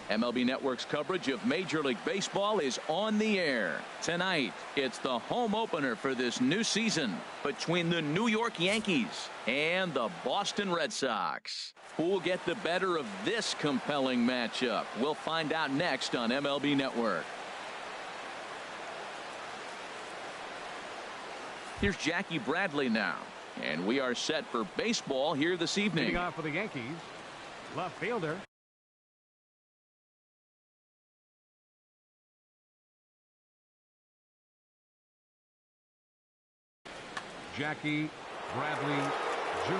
MLB Network's coverage of Major League Baseball is on the air. Tonight, it's the home opener for this new season between the New York Yankees and the Boston Red Sox. Who will get the better of this compelling matchup? We'll find out next on MLB Network. Here's Jackie Bradley now, and we are set for baseball here this evening. Leading off for the Yankees, left fielder Jackie Bradley Jr.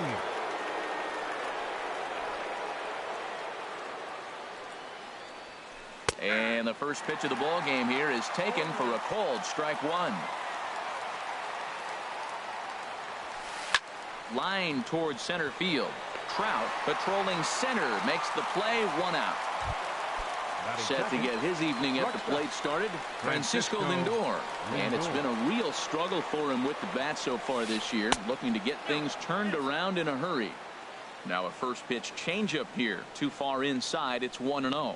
And the first pitch of the ball game here is taken for a called strike one. Line towards center field. Trout patrolling center makes the play, one out. Set to get his evening at the plate started, Francisco Lindor. And it's been a real struggle for him with the bat so far this year, looking to get things turned around in a hurry. Now a first pitch changeup here, too far inside, it's 1-0.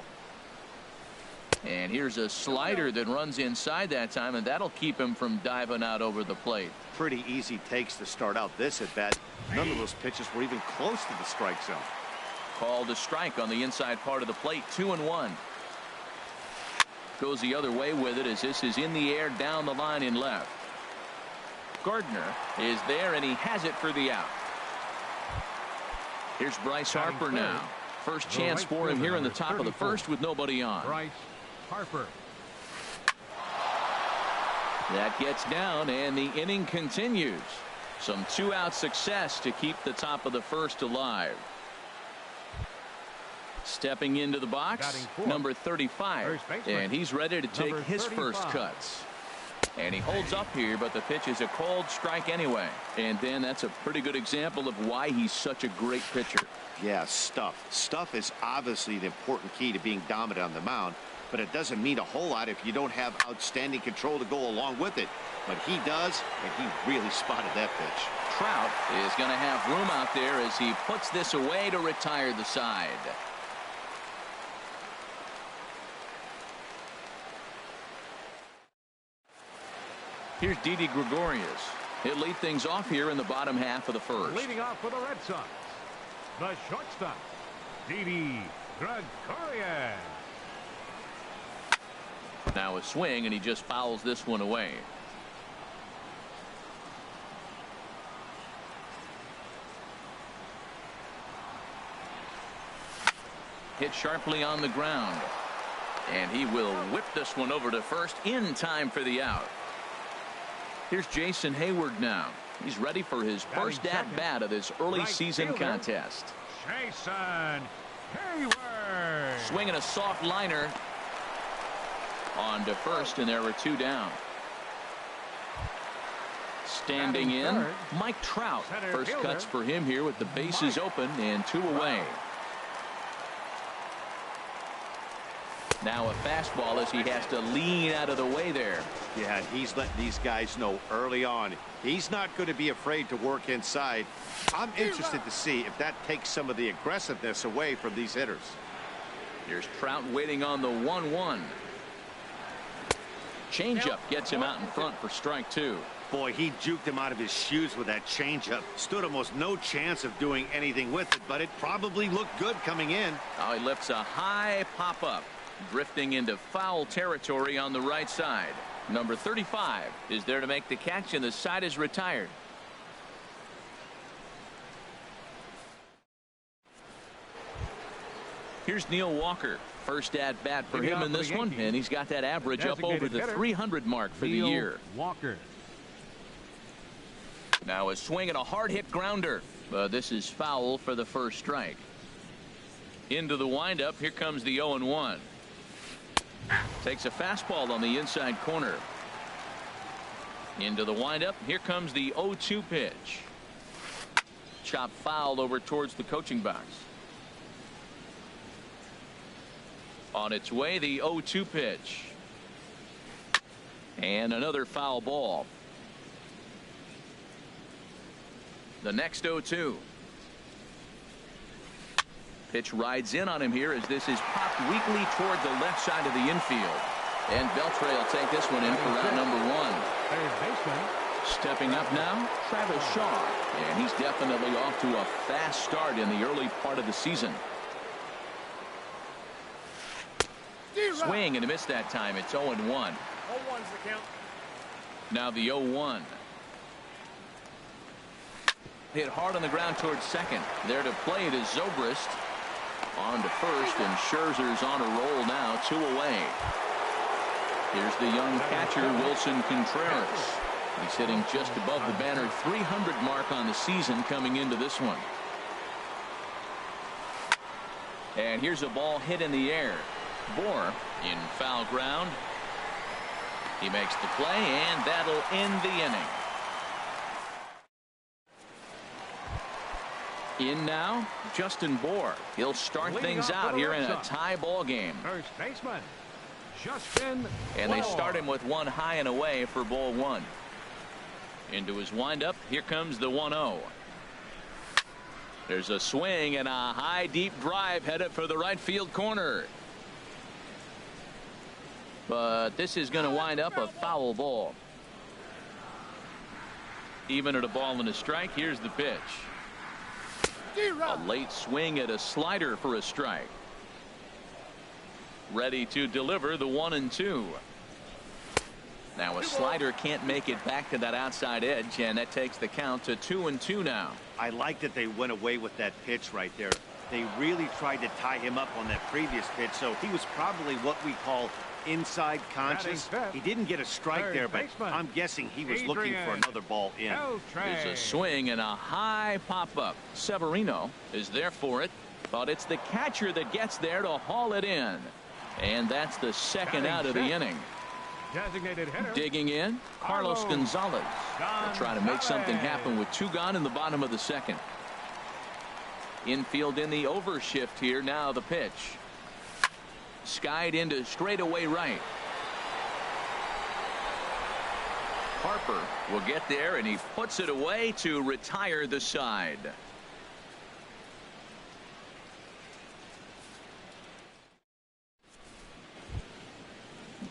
And here's a slider that runs inside that time, and that'll keep him from diving out over the plate. Pretty easy takes to start out this at bat. None of those pitches were even close to the strike zone. Called a strike on the inside part of the plate, 2-1. Goes the other way with it as this is in the air down the line in left. Gardner is there, and he has it for the out. Here's Bryce Harper now. First chance for him here in the top of the first with nobody on. Bryce Harper. That gets down, and the inning continues. Some two-out success to keep the top of the first alive. Stepping into the box, number 35, and he's ready to take his first cuts. And he holds up here, but the pitch is a called strike anyway. And then that's a pretty good example of why he's such a great pitcher. Yeah, stuff. Stuff is obviously the important key to being dominant on the mound, but it doesn't mean a whole lot if you don't have outstanding control to go along with it. But he does, and he really spotted that pitch. Trout is going to have room out there as he puts this away to retire the side. Here's Didi Gregorius. He'll lead things off here in the bottom half of the first. Leading off for the Red Sox, the shortstop, Didi Gregorius. Now a swing, and he just fouls this one away. Hit sharply on the ground, and he will whip this one over to first in time for the out. Here's Jason Hayward now. He's ready for his first at-bat of this early season contest. Jason Hayward. Swinging a soft liner on to first, and there were two down. Standing in, Mike Trout. First cuts for him here with the bases open and two away. Now a fastball as he has to lean out of the way there. Yeah, he's letting these guys know early on he's not going to be afraid to work inside. I'm interested to see if that takes some of the aggressiveness away from these hitters. Here's Trout waiting on the 1-1. Changeup gets him out in front for strike two. Boy, he juked him out of his shoes with that changeup. Stood almost no chance of doing anything with it, but it probably looked good coming in. Now he lifts a high pop-up, drifting into foul territory on the right side. Number 35 is there to make the catch, and the side is retired. Here's Neil Walker. First at bat for him in this one, and he's got that average up over the 300 mark for the year. Walker. Now a swing and a hard hit grounder. This is foul for the first strike. Into the windup. Here comes the 0-1. Takes a fastball on the inside corner. Into the windup. Here comes the 0-2 pitch. Chop fouled over towards the coaching box. On its way, the 0-2 pitch. And another foul ball. The next 0-2. Pitch rides in on him here as this is popped weakly toward the left side of the infield. And Beltre will take this one in for round number 1. Third baseman. Stepping up now, Travis Shaw. And he's definitely off to a fast start in the early part of the season. Swing and a miss that time. It's 0-1. 0-1's the count. Now the 0-1. Hit hard on the ground towards second. There to play it is Zobrist. On to first, and Scherzer's on a roll now, 2 away. Here's the young catcher, Wilson Contreras. He's hitting just above the banner 300 mark on the season coming into this one. And here's a ball hit in the air. Bohr in foul ground. He makes the play, and that'll end the inning. In now, Justin Bohr. He'll start things out here in a tie ball game. First baseman, Justin. And they start him with 1 high and away for ball 1. Into his windup. Here comes the 1-0. There's a swing and a high deep drive headed for the right field corner. But this is going to wind up a foul ball. Even at a ball and a strike. Here's the pitch. A late swing at a slider for a strike. Ready to deliver the 1-2. Now a slider can't make it back to that outside edge, and that takes the count to 2-2 now. I like that they went away with that pitch right there. They really tried to tie him up on that previous pitch, so he was probably what we call inside conscious. He didn't get a strike there, but I'm guessing he was looking for another ball in. There's a swing and a high pop-up. Severino is there for it, but it's the catcher that gets there to haul it in. And that's the second out of the inning. Designated hitter. Digging in, Carlos Gonzalez. They'll try to make something happen with 2 gone in the bottom of the second. Infield in the overshift here. Now the pitch. Skied into straightaway right. Harper will get there, and he puts it away to retire the side.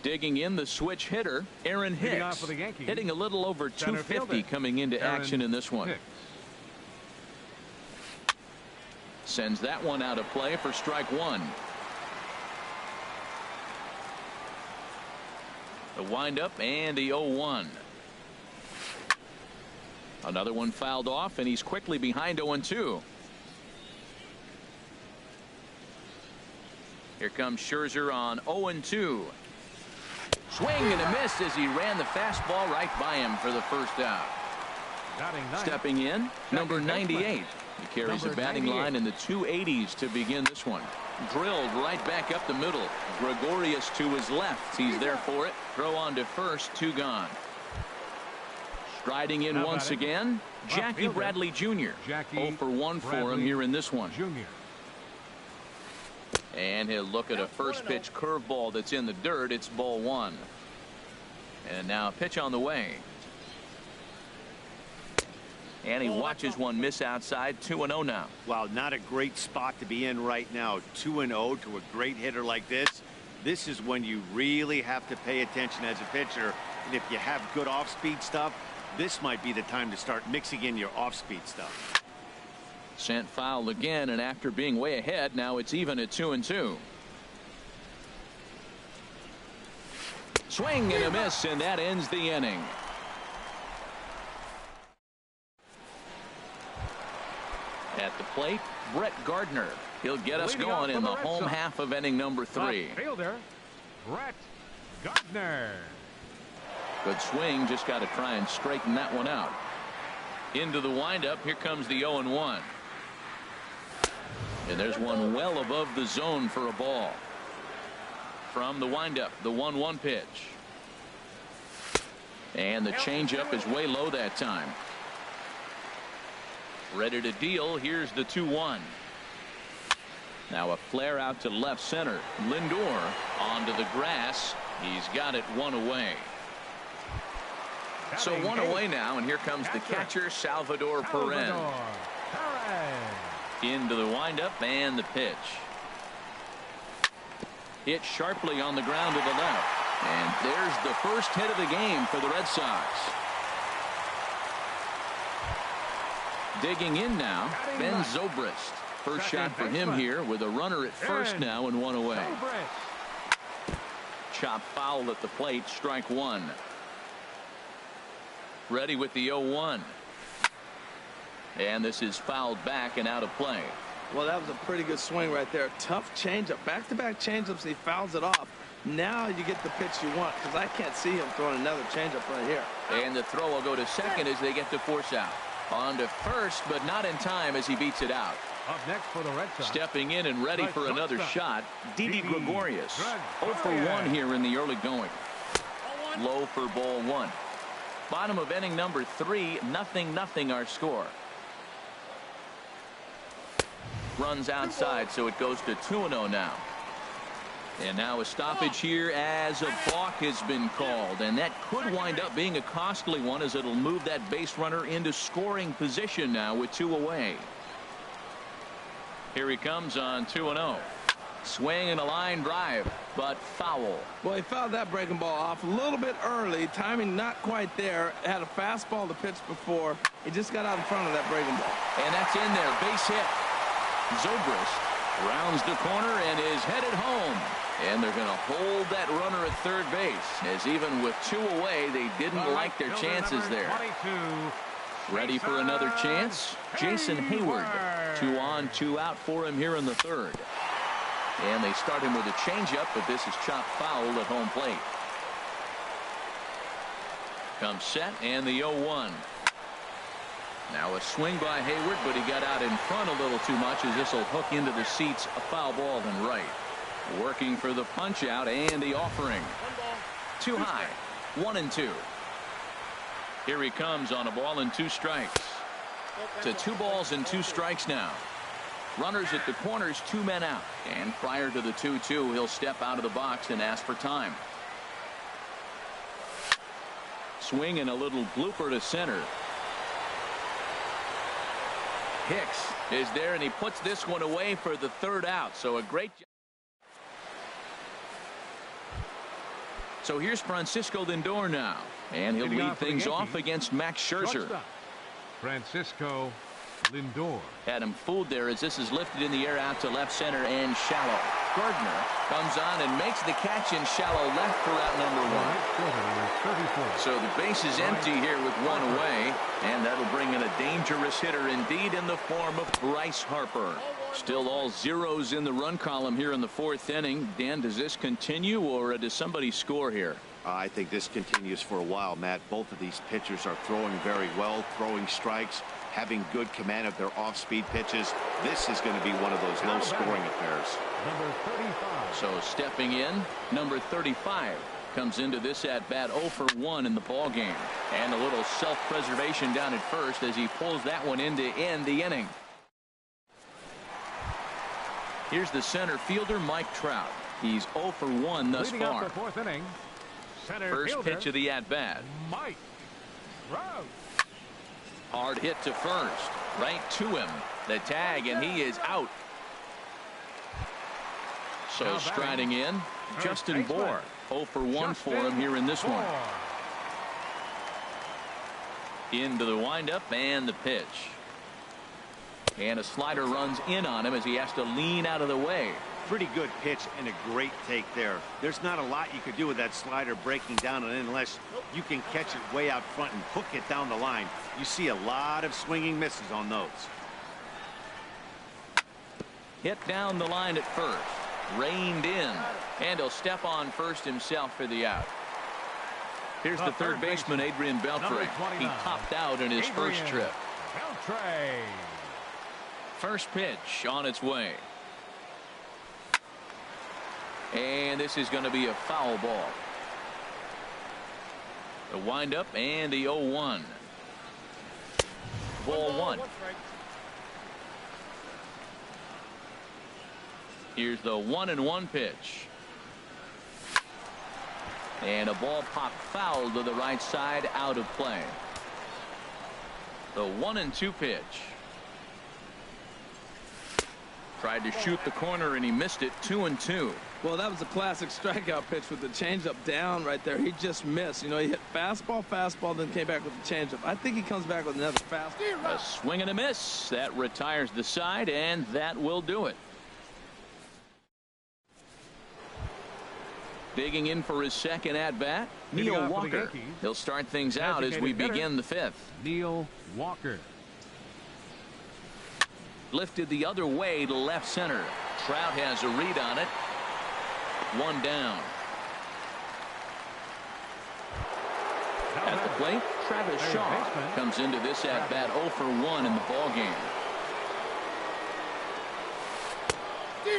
Digging in, the switch hitter, Aaron Hicks, hitting a little over 250 coming into action in this one. Sends that one out of play for strike 1. The windup and the 0-1. Another one fouled off, and he's quickly behind 0-2. Here comes Scherzer on 0-2. Swing and a miss as he ran the fastball right by him for the first out. Stepping in, number 98. He carries a batting line in the 280s to begin this one. Drilled right back up the middle. Gregorius to his left. He's there for it. Throw on to first. 2 gone. Striding in once again, Jackie Bradley Jr. 0 for 1 for him here in this one. And he'll look at a first pitch curveball that's in the dirt. It's ball 1. And now a pitch on the way. And he watches one miss outside. 2-0 now. Wow, not a great spot to be in right now. 2-0 to a great hitter like this. This is when you really have to pay attention as a pitcher. And if you have good off-speed stuff, this might be the time to start mixing in your off-speed stuff. Sent foul again, and after being way ahead, now it's even at 2-2. Swing and a miss, and that ends the inning. At the plate, Brett Gardner. He'll get us going in the home half of inning number 3. Fielder, Brett Gardner. Good swing, just got to try and straighten that one out. Into the windup, here comes the 0-1. And there's one well above the zone for a ball. From the windup, the 1-1 pitch. And the changeup is way low that time. Ready to deal. Here's the 2-1. Now a flare out to left center. Lindor onto the grass. He's got it 1 away. So 1 away now, and here comes the catcher, Salvador Perez. Into the windup and the pitch. Hit sharply on the ground to the left. And there's the first hit of the game for the Red Sox. Digging in now, Ben Zobrist. First shot for him here with a runner at first now and one away. Chop foul at the plate, strike one. Ready with the 0-1. And this is fouled back and out of play. Well, that was a pretty good swing right there. Tough changeup. Back-to-back changeups. He fouls it off. Now you get the pitch you want, because I can't see him throwing another changeup right here. And the throw will go to second as they get the force out. On to first, but not in time as he beats it out. Up next for the Red Sox. Stepping in and ready for another shot, Didi Gregorius. 0 for 1 here in the early going. Low for ball one. Bottom of inning number 3, 0-0 our score. Runs outside, so it goes to 2-0 now. And now a stoppage here as a balk has been called, and that could wind up being a costly one as it'll move that base runner into scoring position now with 2 away. Here he comes on 2-0. Swing and a line drive, but foul. Well, he fouled that breaking ball off a little bit early. Timing not quite there. Had a fastball to pitch before. He just got out in front of that breaking ball. And that's in there. Base hit. Zobrist rounds the corner and is headed home. And they're going to hold that runner at third base, as even with 2 away, they didn't like their chances there. Ready for another chance? Jason Hayward. 2 on, 2 out for him here in the third. And they start him with a changeup, but this is chopped foul at home plate. Comes set and the 0-1. Now a swing by Hayward, but he got out in front a little too much as this will hook into the seats. A foul ball and right. Working for the punch out and the offering. Too high. 1-2. Here he comes on a ball and 2 strikes. To 2 balls and 2 strikes now. Runners at the corners, 2 men out. And prior to the 2-2, he'll step out of the box and ask for time. Swing and a little blooper to center. Hicks is there, and he puts this one away for the 3rd out. So a great job. So here's Francisco Lindor now, and he'll lead things off against Max Scherzer. Francisco Lindor. Had him fooled there as this is lifted in the air out to left center and shallow. Gardner comes on and makes the catch in shallow left for out number 1. So the base is empty here with 1 away, and that'll bring in a dangerous hitter indeed in the form of Bryce Harper. Still all zeros in the run column here in the 4th inning. Dan, does this continue, or does somebody score here? I think this continues for a while, Matt. Both of these pitchers are throwing very well, throwing strikes, having good command of their off-speed pitches. This is going to be one of those low-scoring affairs. Number 35. So stepping in, number 35 comes into this at-bat 0 for 1 in the ball game. And a little self-preservation down at first as he pulls that one in to end the inning. Here's the center fielder, Mike Trout. He's 0 for 1 thus Leading far. up the 4th inning. First pitch of the at-bat. Mike Trout. Hard hit to first. Right to him. The tag, and he is out. So striding in, Justin Bour. 0 for 1 for him here in this one. Into the windup and the pitch. And a slider runs in on him as he has to lean out of the way. Pretty good pitch and a great take there. There's not a lot you could do with that slider breaking down, and unless you can catch it way out front and hook it down the line, you see a lot of swinging misses on those. Hit down the line at first. Reined in. And he'll step on first himself for the out. Here's the third baseman, Adrian Beltre. He popped out in his first trip. Beltre. First pitch on its way. And this is going to be a foul ball. The windup and the 0-1. Ball 1. Here's the 1-1 pitch. And a ball popped foul to the right side, out of play. The 1-2 pitch. Tried to shoot the corner and he missed it. 2-2. Well, that was a classic strikeout pitch with the changeup down right there. He just missed. You know, he hit fastball, then came back with the changeup. I think he comes back with another fastball. A swing and a miss. That retires the side, and that will do it. Digging in for his second at-bat, Neil Walker. He'll start things out as we begin the fifth. Neil Walker. Lifted the other way to left center. Trout has a read on it. One down. At the plate, Travis Shaw comes into this at-bat 0 for 1 in the ballgame.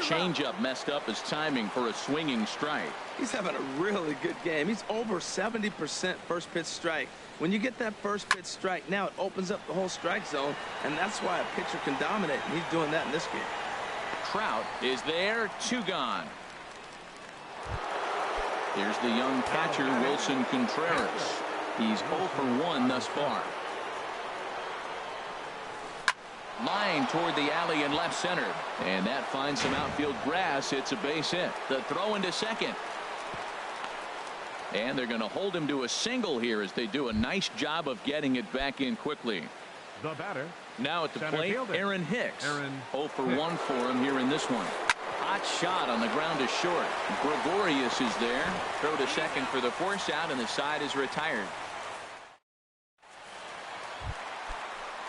Changeup messed up his timing for a swinging strike. He's having a really good game. He's over 70% first pitch strike. When you get that first pitch strike, now it opens up the whole strike zone, and that's why a pitcher can dominate, and he's doing that in this game. Trout is there, 2 gone. Here's the young catcher, Wilson Contreras. He's 0 for 1 thus far. Line toward the alley in left center, and that finds some outfield grass. It's a base hit. The throw into second. And they're going to hold him to a single here as they do a nice job of getting it back in quickly. The batter. Now at the plate, fielder, Aaron Hicks. 0 for Hicks. 1 for him here in this one. Hot shot on the ground is short. Gregorius is there. Throw to second for the force out, and the side is retired.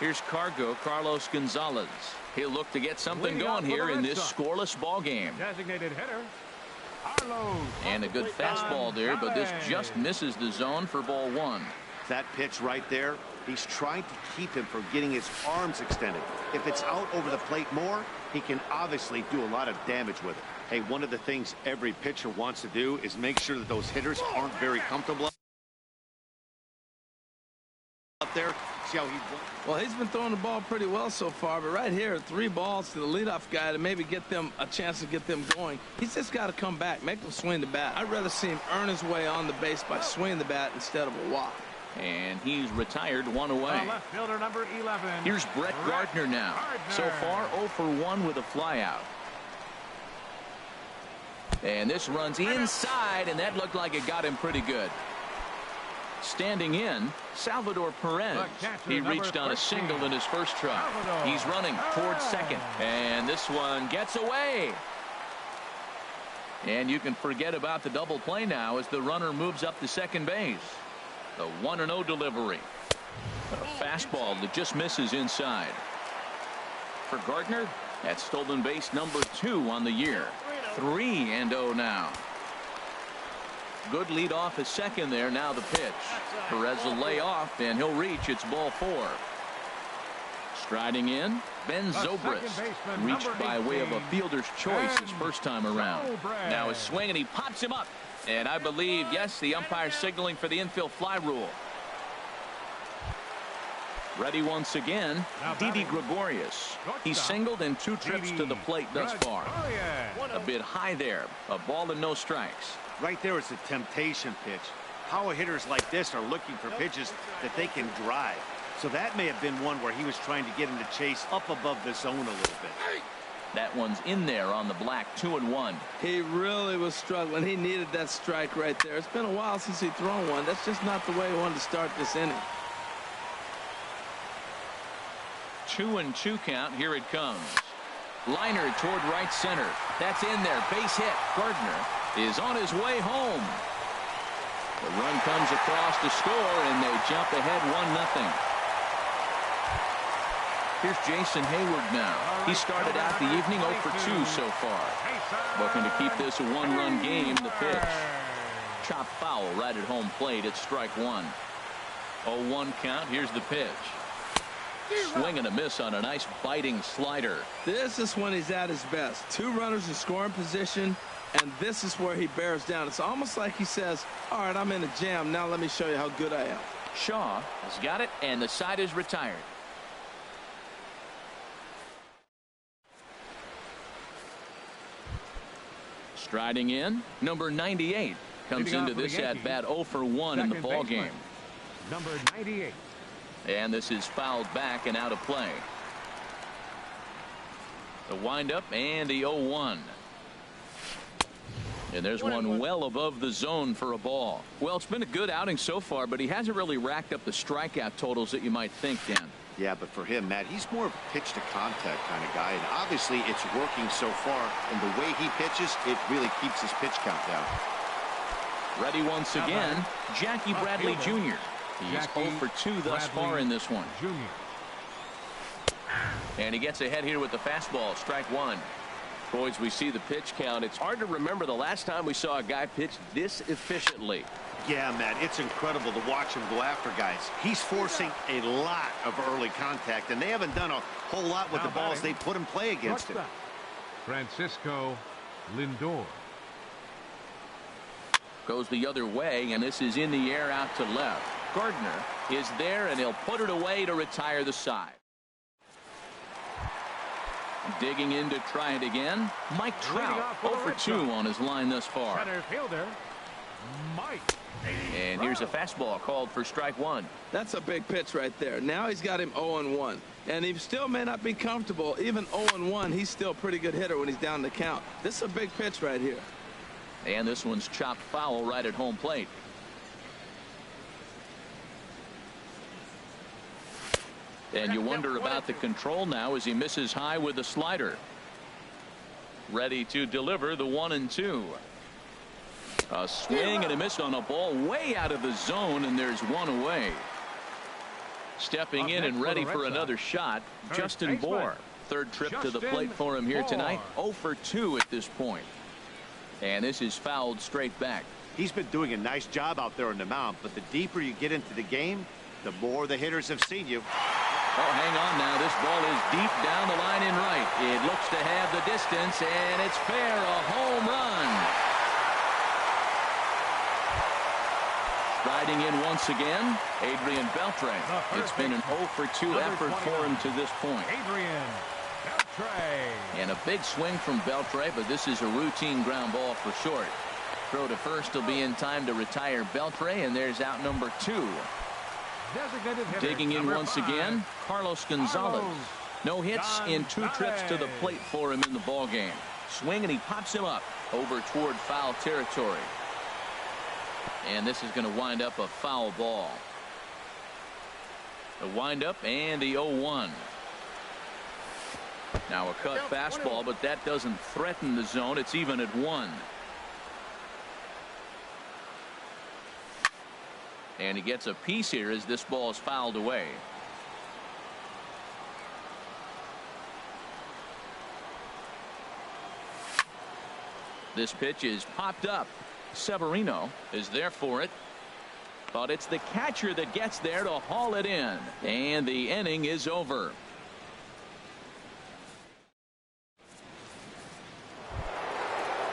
Here's Carlos Gonzalez. He'll look to get something going here in this scoreless ball game. Designated hitter, Carlos. And a good fastball there, but this just misses the zone for ball 1. That pitch right there, he's trying to keep him from getting his arms extended. If it's out over the plate more, he can obviously do a lot of damage with it. Hey, one of the things every pitcher wants to do is make sure that those hitters aren't very comfortable up there. See how he's doing? Well, he's been throwing the ball pretty well so far, but right here, 3 balls to the leadoff guy to maybe get them a chance to get them going. He's just got to come back, make them swing the bat. I'd rather see him earn his way on the base by swinging the bat instead of a walk. And he's retired, 1 away. Left fielder number 11. Here's Brett Gardner now. So far 0 for 1 with a flyout. And this runs inside, and that looked like it got him pretty good. Standing in, Salvador Perez. He reached on a single in his first try. He's running towards second, and this one gets away. And you can forget about the double play now as the runner moves up to second base. The 1-0 delivery. A fastball that just misses inside. For Gardner, that's stolen base number 2 on the year. 3-0 now. Good lead off his second there. Now the pitch. Perez will lay off, and he'll reach. It's ball 4. Striding in, Ben Zobrist. Reached by way of a fielder's choice his first time around. Now a swing, and he pops him up. And I believe, yes, the umpire signaling for the infield fly rule. Ready once again, Didi Gregorius. He's singled in 2 trips to the plate thus far. A bit high there. A ball and no strikes. Right there is a temptation pitch. Power hitters like this are looking for pitches that they can drive. So that may have been one where he was trying to get him to chase up above the zone a little bit. That one's in there on the black. 2-1. He really was struggling. He needed that strike right there. It's been a while since he's thrown one. That's just not the way he wanted to start this inning. 2-2 count. Here it comes. Liner toward right center. That's in there. Base hit. Gardner is on his way home. The run comes across to score, and they jump ahead 1-0. Here's Jason Hayward now. He started out the evening 0 for 2 so far. Looking to keep this a 1-run game. The pitch. Chop foul right at home plate. It's strike 1. 0-1 count. Here's the pitch. Swing and a miss on a nice biting slider. This is when he's at his best. 2 runners in scoring position, and this is where he bears down. It's almost like he says, all right, I'm in a jam. Now let me show you how good I am. Shaw has got it, and the side is retired. Striding in, number 98 comes into this at-bat 0 for 1 in the ballgame. Number 98. And this is fouled back and out of play. The windup and the 0-1. And there's one well above the zone for a ball. Well, it's been a good outing so far, but he hasn't really racked up the strikeout totals that you might think, Dan. Yeah, but for him, Matt, he's more of a pitch to contact kind of guy, and obviously it's working so far, and the way he pitches, it really keeps his pitch count down. Ready once again, Jackie Bradley Jr. He's 0 for 2 thus far in this one. And he gets ahead here with the fastball, strike one. Boys, we see the pitch count. It's hard to remember the last time we saw a guy pitch this efficiently. Yeah, Matt, it's incredible to watch him go after guys. He's forcing a lot of early contact, and they haven't done a whole lot with the balls they put in play against him. Francisco Lindor. Goes the other way, and this is in the air out to left. Gardner is there, and he'll put it away to retire the side. Digging in to try it again. Mike Trout 0 for 2 on his line thus far. Center fielder, Mike. And here's a fastball called for strike one. That's a big pitch right there. Now he's got him 0-1. And he still may not be comfortable. Even 0-1, he's still a pretty good hitter when he's down the count. This is a big pitch right here. And this one's chopped foul right at home plate. And you wonder about the control now as he misses high with the slider. Ready to deliver the 1-2. A swing and a miss on a ball way out of the zone, and there's one away. Stepping in and ready for another shot, Justin Bour. Third trip to the plate for him here tonight. 0 for 2 at this point. And this is fouled straight back. He's been doing a nice job out there on the mound, but the deeper you get into the game, the more the hitters have seen you. Oh, hang on now. This ball is deep down the line in right. It looks to have the distance, and it's fair. A home run. Striding in once again, Adrian Beltre. It's been an 0 for 2 effort for him to this point. Adrian Beltre. And a big swing from Beltre, but this is a routine ground ball for short. Throw to first will be in time to retire Beltre, and there's out number 2. Digging in once again, Carlos Gonzalez. No hits in 2 trips to the plate for him in the ball game. Swing, and he pops him up over toward foul territory. And this is going to wind up a foul ball. The windup and the 0-1. Now a cut fastball, but that doesn't threaten the zone. It's even at 1. And he gets a piece here as this ball is fouled away. This pitch is popped up. Severino is there for it. But it's the catcher that gets there to haul it in. And the inning is over.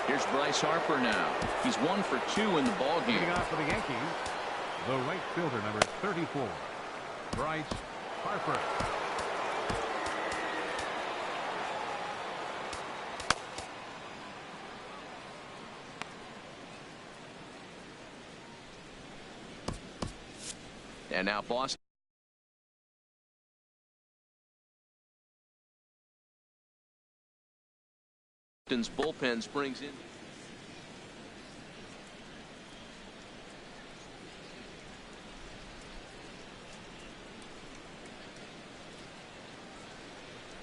Here's Bryce Harper now. He's 1 for 2 in the ball game. Leading off for the Yankees, the right fielder, number 34, Bryce Harper. And now Boston's bullpen springs in.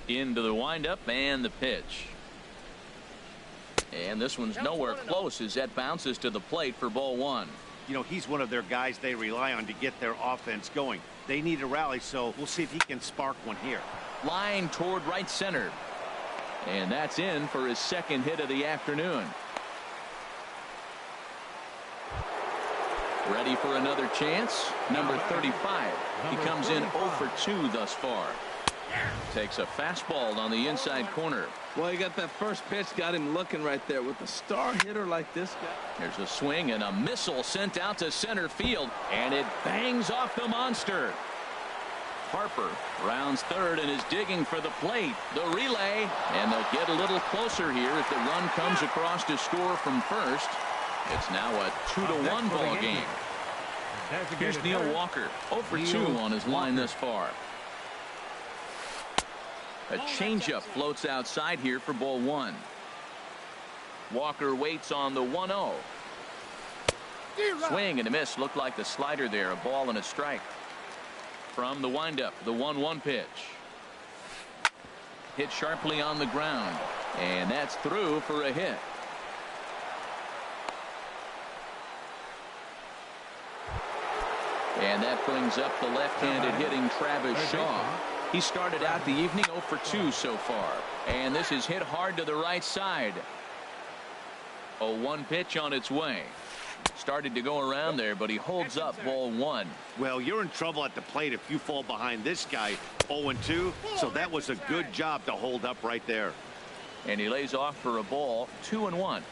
Into the windup and the pitch. And this one's nowhere close as that bounces to the plate for ball 1. You know, he's one of their guys they rely on to get their offense going. They need a rally, so we'll see if he can spark one here. Line toward right center. And that's in for his second hit of the afternoon. Ready for another chance. Number 35. He comes in 0 for 2 thus far. Takes a fastball on the inside corner. Well, you got that first pitch, got him looking right there. With a star hitter like this guy. There's a swing and a missile sent out to center field, and it bangs off the monster. Harper rounds third and is digging for the plate. The relay, and they'll get a little closer here if the run comes across to score from first. It's now a 2-1 ball game. Here's Neil Walker, 0 for 2 on his line thus far. A changeup floats outside here for ball one. Walker waits on the 1-0. Swing and a miss. Looked like the slider there. A ball and a strike. From the windup, the 1-1 pitch. Hit sharply on the ground. And that's through for a hit. And that brings up the left-handed hitting Travis Shaw. He started out the evening 0 for 2 so far. And this is hit hard to the right side. A 1 pitch on its way. Started to go around there, but he holds up ball one. Well, you're in trouble at the plate if you fall behind this guy 0-2. So that was a good job to hold up right there. And he lays off for a ball. 2-1.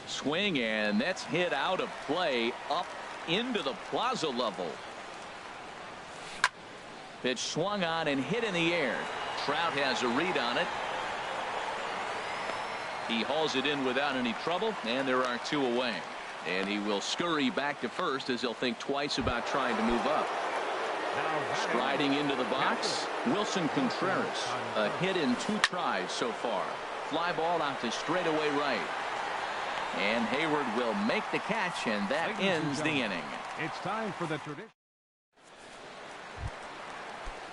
Swing, and that's hit out of play up into the plaza level. Pitch swung on and hit in the air. Trout has a read on it. He hauls it in without any trouble, and there are 2 away. And he will scurry back to first as he'll think twice about trying to move up. Striding into the box, Wilson Contreras. A hit in 2 tries so far. Fly ball out to straightaway right. And Hayward will make the catch, and that ends the inning. It's time for the tradition.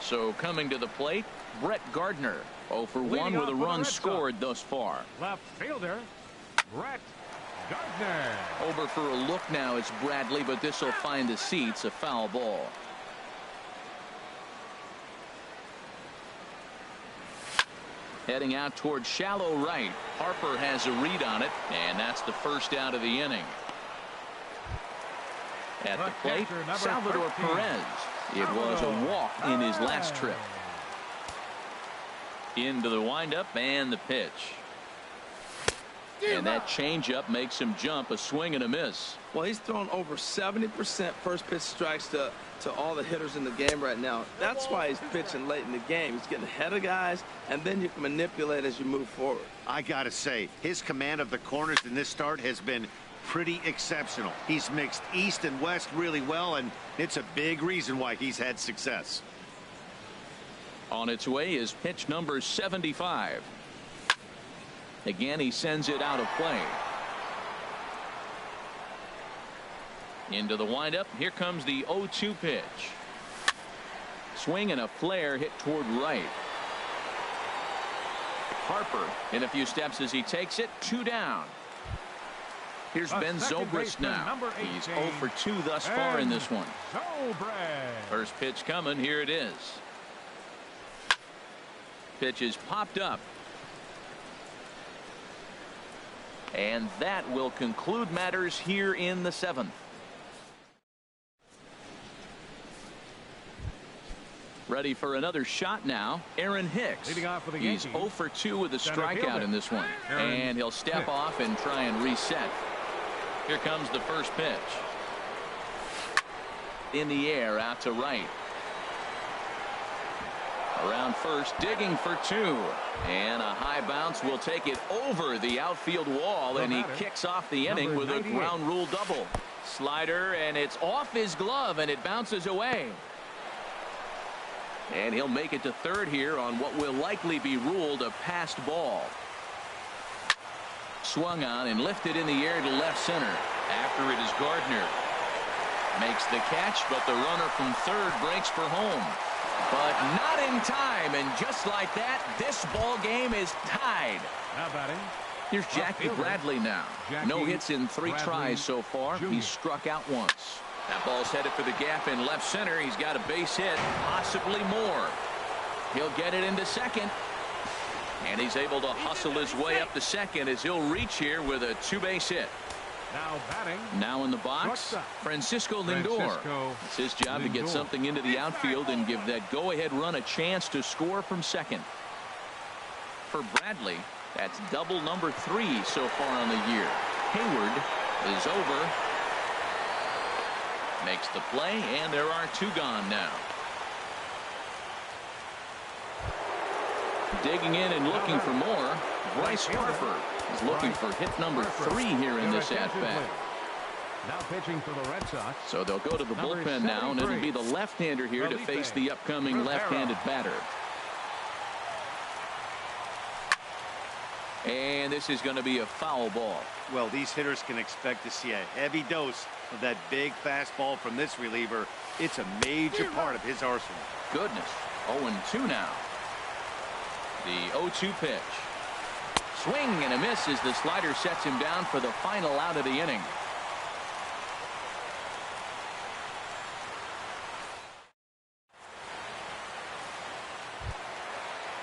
So coming to the plate, Brett Gardner. 0 for 1 with a run scored thus far. Left fielder, Brett Gardner. Over for a look now is Bradley, but this will find the seats. A foul ball. Heading out toward shallow right. Harper has a read on it, and that's the first out of the inning. At the plate, Salvador Perez. It was a walk in his last trip. Into the windup and the pitch. And that changeup makes him jump. A swing and a miss. Well, he's thrown over 70% first pitch strikes to all the hitters in the game right now. That's why he's pitching late in the game. He's getting ahead of guys, and then you can manipulate as you move forward. I gotta say, his command of the corners in this start has been pretty exceptional. He's mixed east and west really well, and it's a big reason why he's had success. On its way is pitch number 75. Again, he sends it out of play. Into the windup. Here comes the 0-2 pitch. Swing and a flare hit toward right. Harper in a few steps as he takes it. 2 down. Here's Ben Zobrist now. He's 0 for 2 thus far in this one. First pitch coming. Here it is. Pitch is popped up. And that will conclude matters here in the 7th. Ready for another shot now. Aaron Hicks. He's 0 for 2 with a strikeout in this one. And he'll step off and try and reset. Here comes the first pitch. In the air out to right. Around first, digging for 2. And a high bounce will take it over the outfield wall, and he kicks off the inning with a ground rule double. Slider, and it's off his glove, and it bounces away. And he'll make it to third here on what will likely be ruled a passed ball. Swung on and lifted in the air to left center. After it is Gardner. Makes the catch, but the runner from third breaks for home. But not in time, and just like that, this ball game is tied. Now batting. Here's Jackie Bradley now. No hits in 3 tries so far. He's struck out once. That ball's headed for the gap in left center. He's got a base hit, possibly more. He'll get it into second. And he's able to hustle his way up to second as he'll reach here with a 2-base hit. Now batting. Now in the box, Francisco Lindor. It's his job to get something into the outfield and give that go-ahead run a chance to score from second. For Bradley, that's double number 3 so far on the year. Hayward is over. Makes the play, and there are 2 gone now. Digging in and looking for more, Bryce Harper is looking for hit number 3 here in this at-bat. Now pitching for the Red Sox. So they'll go to the bullpen now, and it'll be the left-hander here to face the upcoming left-handed batter. And this is going to be a foul ball. Well, these hitters can expect to see a heavy dose of that big fastball from this reliever. It's a major part of his arsenal. Goodness. 0-2 now. The 0-2 pitch. Swing and a miss as the slider sets him down for the final out of the inning.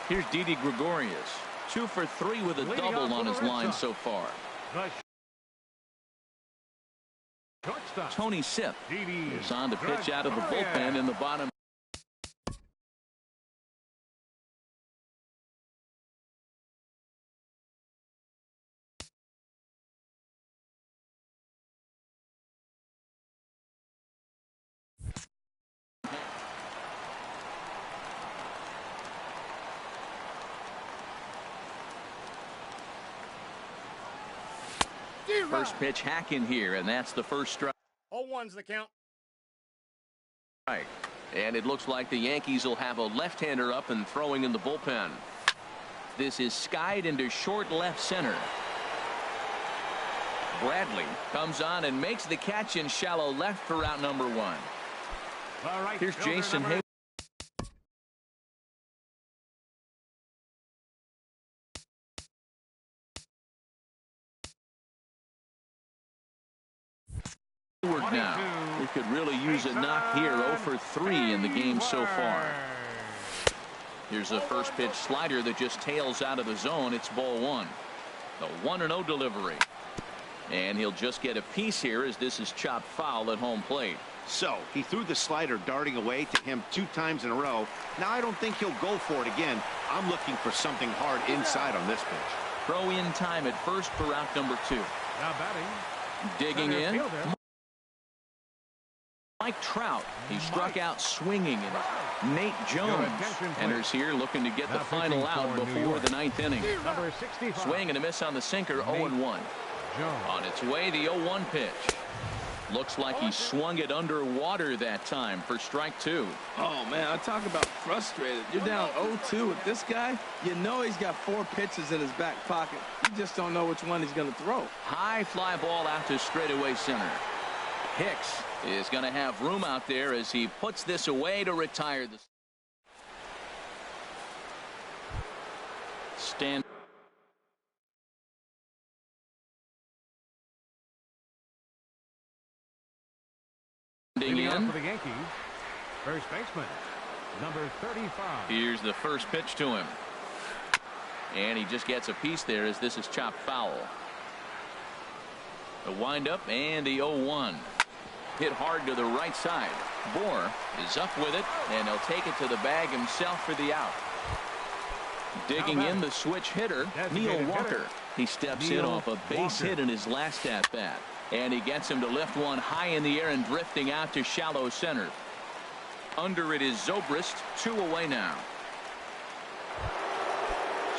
Here's Didi Gregorius. 2 for 3 with a double on his line so far. Tony Sipp is on to pitch out of the bullpen in the bottom. First pitch hack in here, and that's the first strike. 0-1's the count. Right. And it looks like the Yankees will have a left-hander up and throwing in the bullpen. This is skied into short left center. Bradley comes on and makes the catch in shallow left for out number 1. Here's Jason Hayward. Now, he could really use a knock here. 0 for 3 in the game so far. Here's a first pitch slider that just tails out of the zone. It's ball 1. The 1-0 delivery. And he'll just get a piece here as this is chopped foul at home plate. So he threw the slider darting away to him 2 times in a row. Now I don't think he'll go for it again. I'm looking for something hard inside on this pitch. Throw in time at first for out number 2. Now batting. Digging in. Mike Trout. He struck out swinging, and Nate Jones enters here looking to get the final out before the 9th inning. Swing and a miss on the sinker. 0-1. On its way, the 0-1 pitch. Looks like he swung it underwater that time for strike 2. Oh, man, I talk about frustrated. You're down 0-2 with this guy. You know he's got 4 pitches in his back pocket. You just don't know which one he's going to throw. High fly ball out to straightaway center. Hicks is going to have room out there as he puts this away to retire the stand. In for the Yankees, first baseman, number 35. Here's the first pitch to him. And he just gets a piece there as this is chopped foul. The windup and the 0-1. Hit hard to the right side. Bohr is up with it, and he'll take it to the bag himself for the out. Digging in the switch hitter, Neil Walker. He steps in off a base hit in his last at-bat. And he gets him to lift one high in the air and drifting out to shallow center. Under it is Zobrist, 2 away now.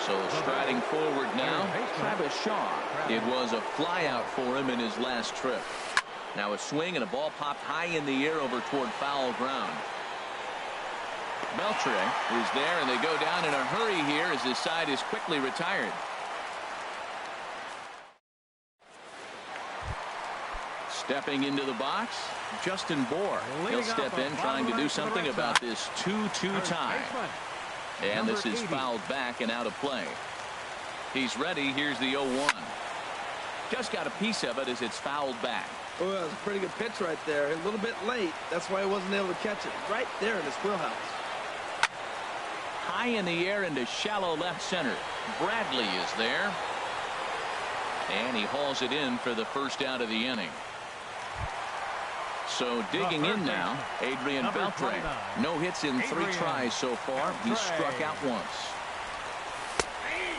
So striding forward now, Travis Shaw. It was a fly out for him in his last trip. Now a swing and a ball popped high in the air over toward foul ground. Beltre is there, and they go down in a hurry here as his side is quickly retired. Stepping into the box, Justin Bohr. He'll step in trying to do something about this 2-2 tie. And this is fouled back and out of play. He's ready. Here's the 0-1. Just got a piece of it as it's fouled back. Oh, that was a pretty good pitch right there. A little bit late. That's why he wasn't able to catch it. Right there in his wheelhouse. High in the air into shallow left center. Bradley is there. And he hauls it in for the first out of the inning. So digging in now, Adrian Beltre. No hits in 3 tries so far. He's struck out once.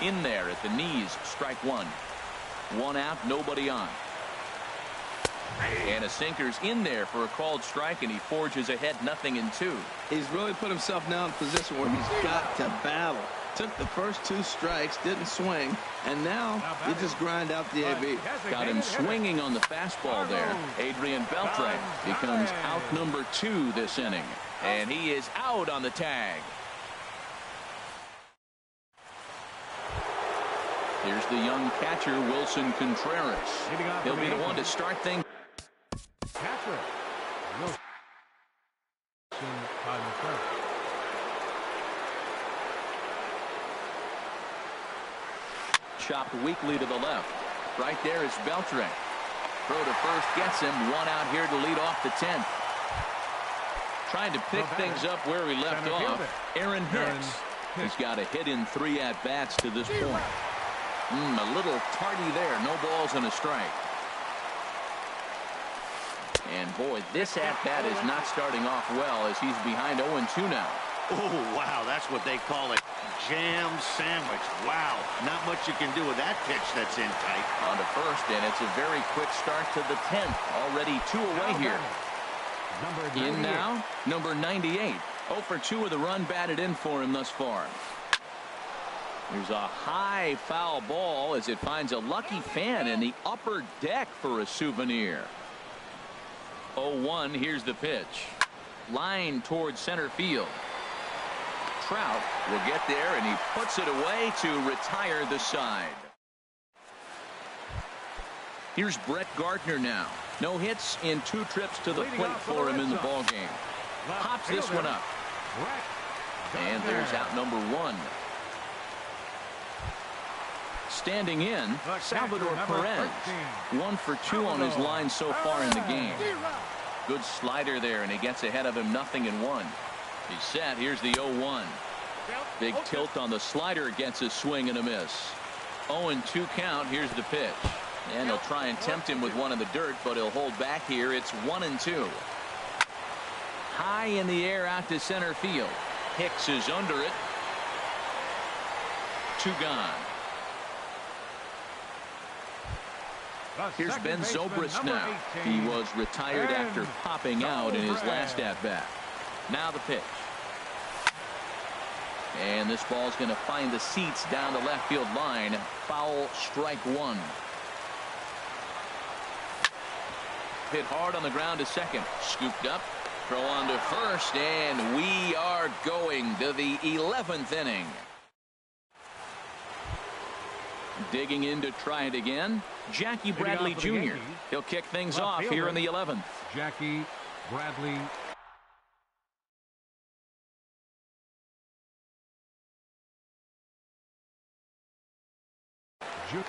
In there at the knees, strike 1. 1 out, nobody on. And a sinker's in there for a called strike, and he forges ahead 0-2. He's really put himself now in a position where he's got to battle. Took the first 2 strikes, didn't swing, and now you just grind out the AB. Got him swinging on the fastball there. Adrian Beltre becomes out number 2 this inning, and he is out on the tag. Here's the young catcher, Wilson Contreras. He'll be the one to start things. Catcher. Wilson Contreras. Chopped weakly to the left. Right there is Beltre. Throw to first gets him. One out here to lead off the 10th. Trying to pick things up where he left off. Aaron Hicks. He's got a hit in 3 at-bats to this point. A little tardy there. No balls and a strike. And boy, this at-bat is not starting off well as he's behind 0-2 now. Oh, wow, that's what they call it. Jam sandwich. Wow, not much you can do with that pitch that's in tight. On to first, and it's a very quick start to the 10th. Already 2 away here. In now, number 98. 0 for 2 with a run batted in for him thus far. There's a high foul ball as it finds a lucky fan in the upper deck for a souvenir. 0-1, here's the pitch. Line towards center field. Trout will get there, and he puts it away to retire the side. Here's Brett Gardner now. No hits in 2 trips to the plate for him in the ballgame. Pops this one up. And there's out number 1. Standing in, Salvador Perez. 1 for 2 on his line so far in the game. Good slider there, and he gets ahead of him 0-1. He's set. Here's the 0-1. Big tilt on the slider, gets a swing and a miss. 0-2 count. Here's the pitch. And he'll try and tempt him with one in the dirt, but he'll hold back here. It's 1-2. High in the air out to center field. Hicks is under it. 2 gone. Here's Ben Zobrist now. He was retired after popping out in his last at-bat. Now the pitch. And this ball's going to find the seats down the left field line. Foul, strike 1. Hit hard on the ground to second. Scooped up. Throw on to first. And we are going to the 11th inning. Digging in to try it again. Jackie Bradley Jr. He'll kick things off here in the 11th. Jackie Bradley.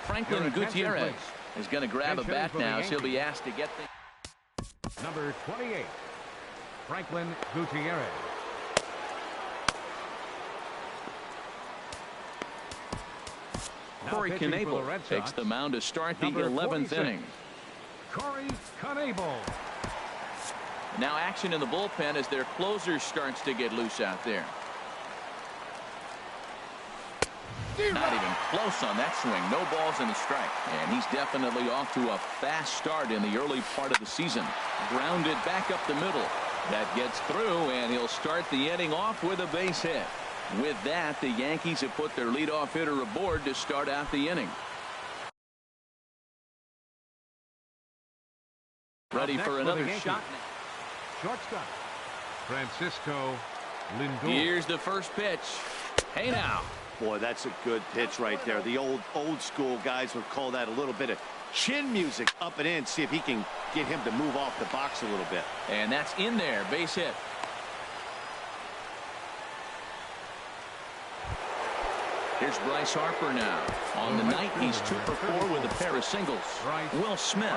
Franklin Gutierrez is going to grab a bat now, so he'll be asked to get the number 28, Franklin Gutierrez. Corey Knebel takes the mound to start the 11th inning. Corey Knebel. Now action in the bullpen as their closer starts to get loose out there. Not even close on that swing. No balls and a strike. And he's definitely off to a fast start in the early part of the season. Grounded back up the middle. That gets through, and he'll start the inning off with a base hit. With that, the Yankees have put their leadoff hitter aboard to start out the inning. Ready for another shot. Shortstop, Francisco Lindor. Here's the first pitch. Hey now. Boy, that's a good pitch right there. The old school guys would call that a little bit of chin music up and in. See if he can get him to move off the box a little bit. And that's in there. Base hit. Here's Bryce Harper now. On the night, he's 2 for 4 with a pair of singles. Will Smith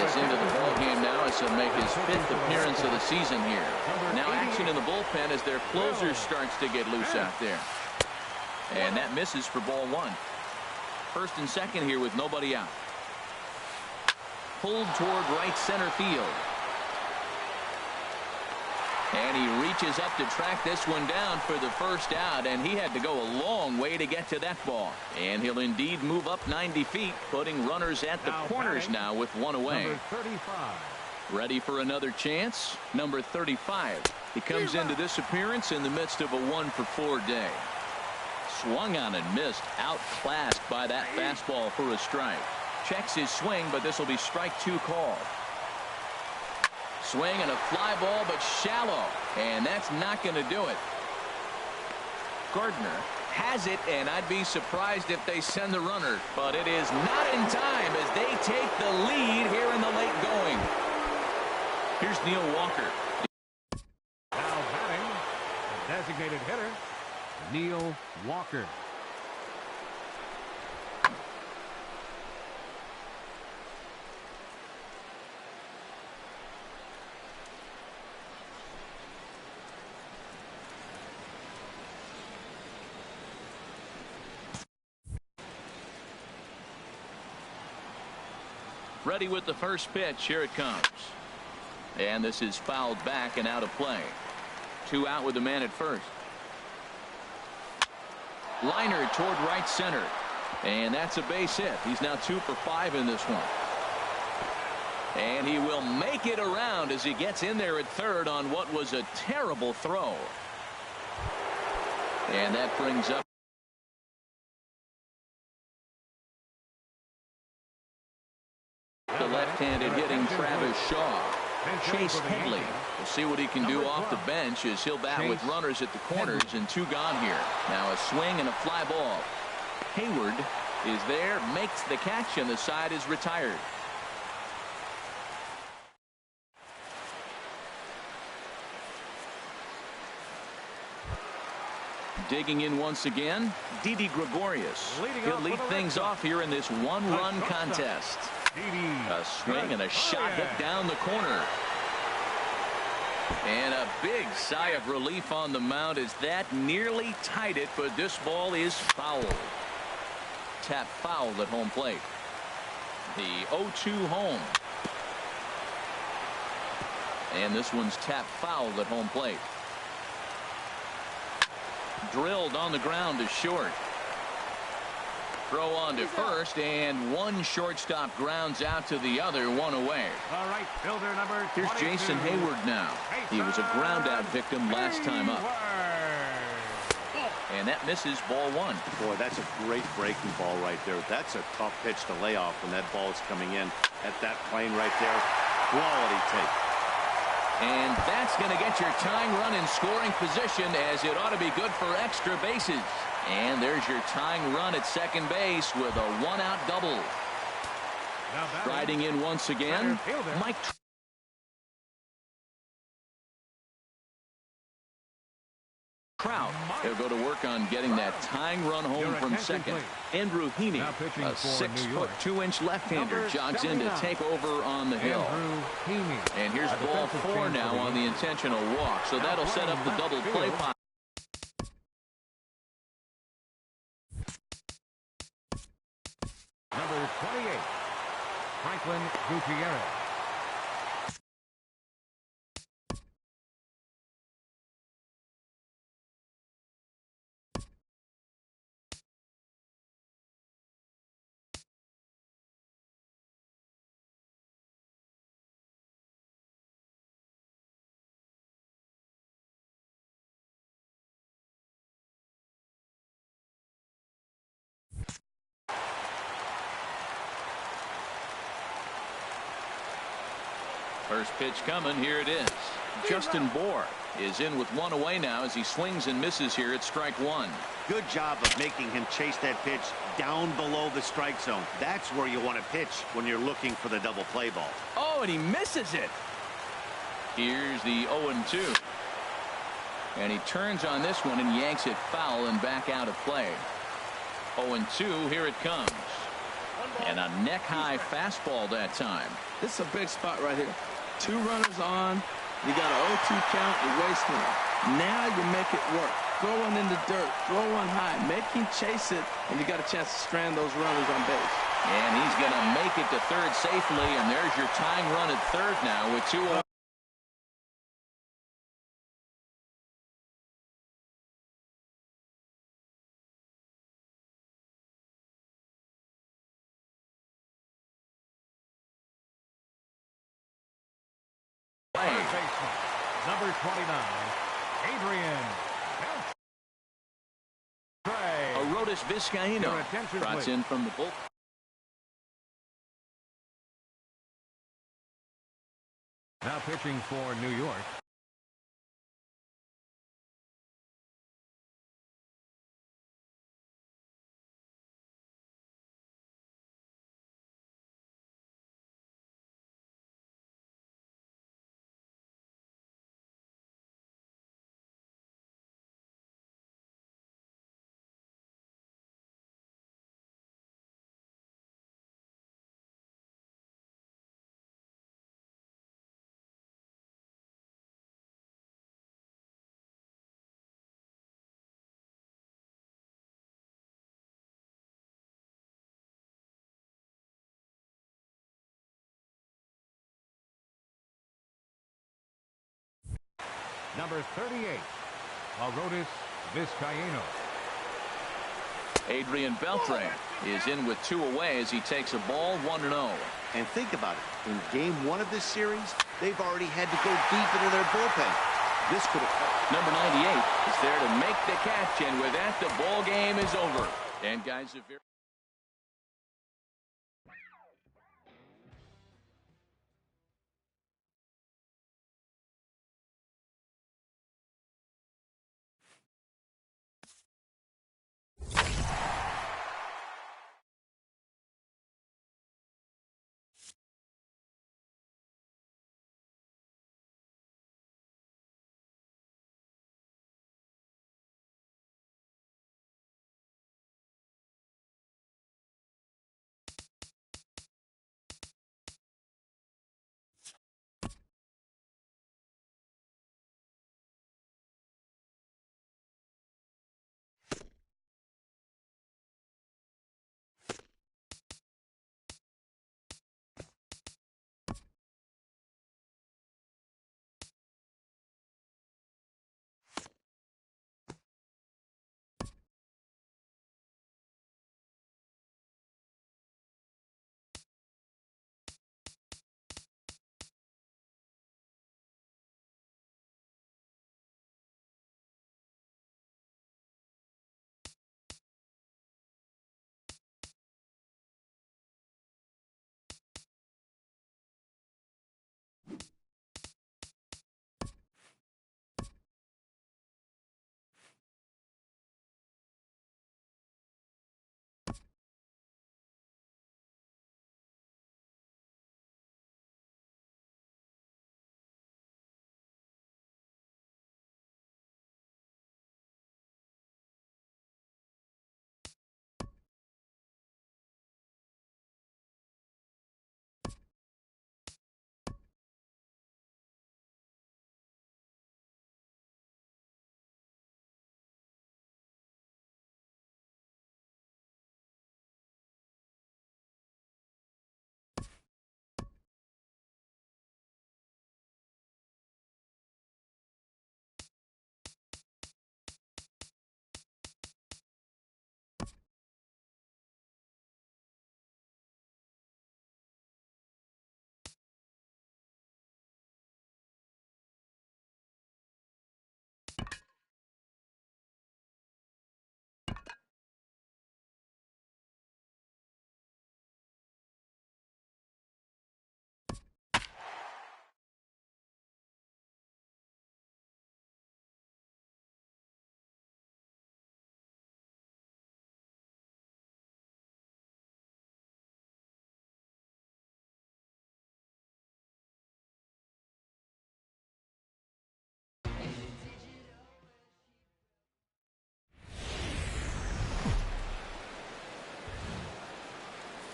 is into the ballgame now as he'll make his 5th appearance of the season here. Now action in the bullpen as their closer starts to get loose out there. And that misses for ball 1. First and second here with nobody out. Pulled toward right center field. And he reaches up to track this one down for the first out, and he had to go a long way to get to that ball. And he'll indeed move up 90 feet, putting runners at the corners now with 1 away. Number 35. Ready for another chance? Number 35. He comes into this appearance in the midst of a 1 for 4 day. Swung on and missed, outclassed by that fastball for a strike. Checks his swing, but this will be strike 2 called. Swing and a fly ball, but shallow, and that's not going to do it. Gardner has it, and I'd be surprised if they send the runner. But it is not in time as they take the lead here in the late going. Here's Neil Walker. Now batting, the designated hitter, Neil Walker. Ready with the first pitch. Here it comes. And this is fouled back and out of play. 2 out with the man at first. Liner toward right center. And that's a base hit. He's now 2 for 5 in this one. And he will make it around as he gets in there at third on what was a terrible throw. And that brings up the left-handed hitting Travis Shaw. Chase Headley. We'll see what he can do off the bench as he'll bat with runners at the corners and 2 gone here. Now a swing and a fly ball. Hayward is there, makes the catch, and the side is retired. Digging in once again, Didi Gregorius. He'll lead things off here in this 1-run contest. A swing and a shot hit down the corner. And a big sigh of relief on the mound as that nearly tied it, but this ball is foul. Tap foul at home plate. The 0-2 home. And this one's tap foul at home plate. Drilled on the ground to short. Throw on to first, and one shortstop grounds out to the other, 1 away. All right, fielder number 22. Here's Jason Hayward now. He was a ground out victim last time up. And that misses ball 1. Boy, that's a great breaking ball right there. That's a tough pitch to lay off when that ball is coming in at that plane right there. Quality take. And that's going to get your tying run in scoring position, as it ought to be good for extra bases. And there's your tying run at second base with a 1-out double. Striding in once again, Mike Trout. He'll go to work on getting that tying run home from second. Andrew Heaney, a 6'2" left-hander, jogs in to take over on the hill. And here's ball 4 now on the intentional walk, so that'll set up the double play pot. Number 28, Franklin Gutierrez. First pitch coming. Here it is. Justin Bohr is in with 1 away now as he swings and misses here at strike 1. Good job of making him chase that pitch down below the strike zone. That's where you want to pitch when you're looking for the double play ball. Oh, and he misses it. Here's the 0-2. And he turns on this one and yanks it foul and back out of play. 0-2. Here it comes. And a neck-high fastball that time. This is a big spot right here. 2 runners on. You got an 0-2 count. You're wasting it. Now you make it work. Throw one in the dirt. Throw one high. Make him chase it, and you got a chance to strand those runners on base. And he's going to make it to third safely, and there's your tying run at third now with 2 away. Number 29, Adrian. Arodys Vizcaíno trots in from the bullpen. Now pitching for New York, Number 38, Arodys Vizcaíno. Adrian Beltre is in with 2 away as he takes a ball 1-0. And think about it. In game 1 of this series, they've already had to go deep into their bullpen. This could have... Number 98 is there to make the catch, and with that, the ball game is over. And guys, if you're...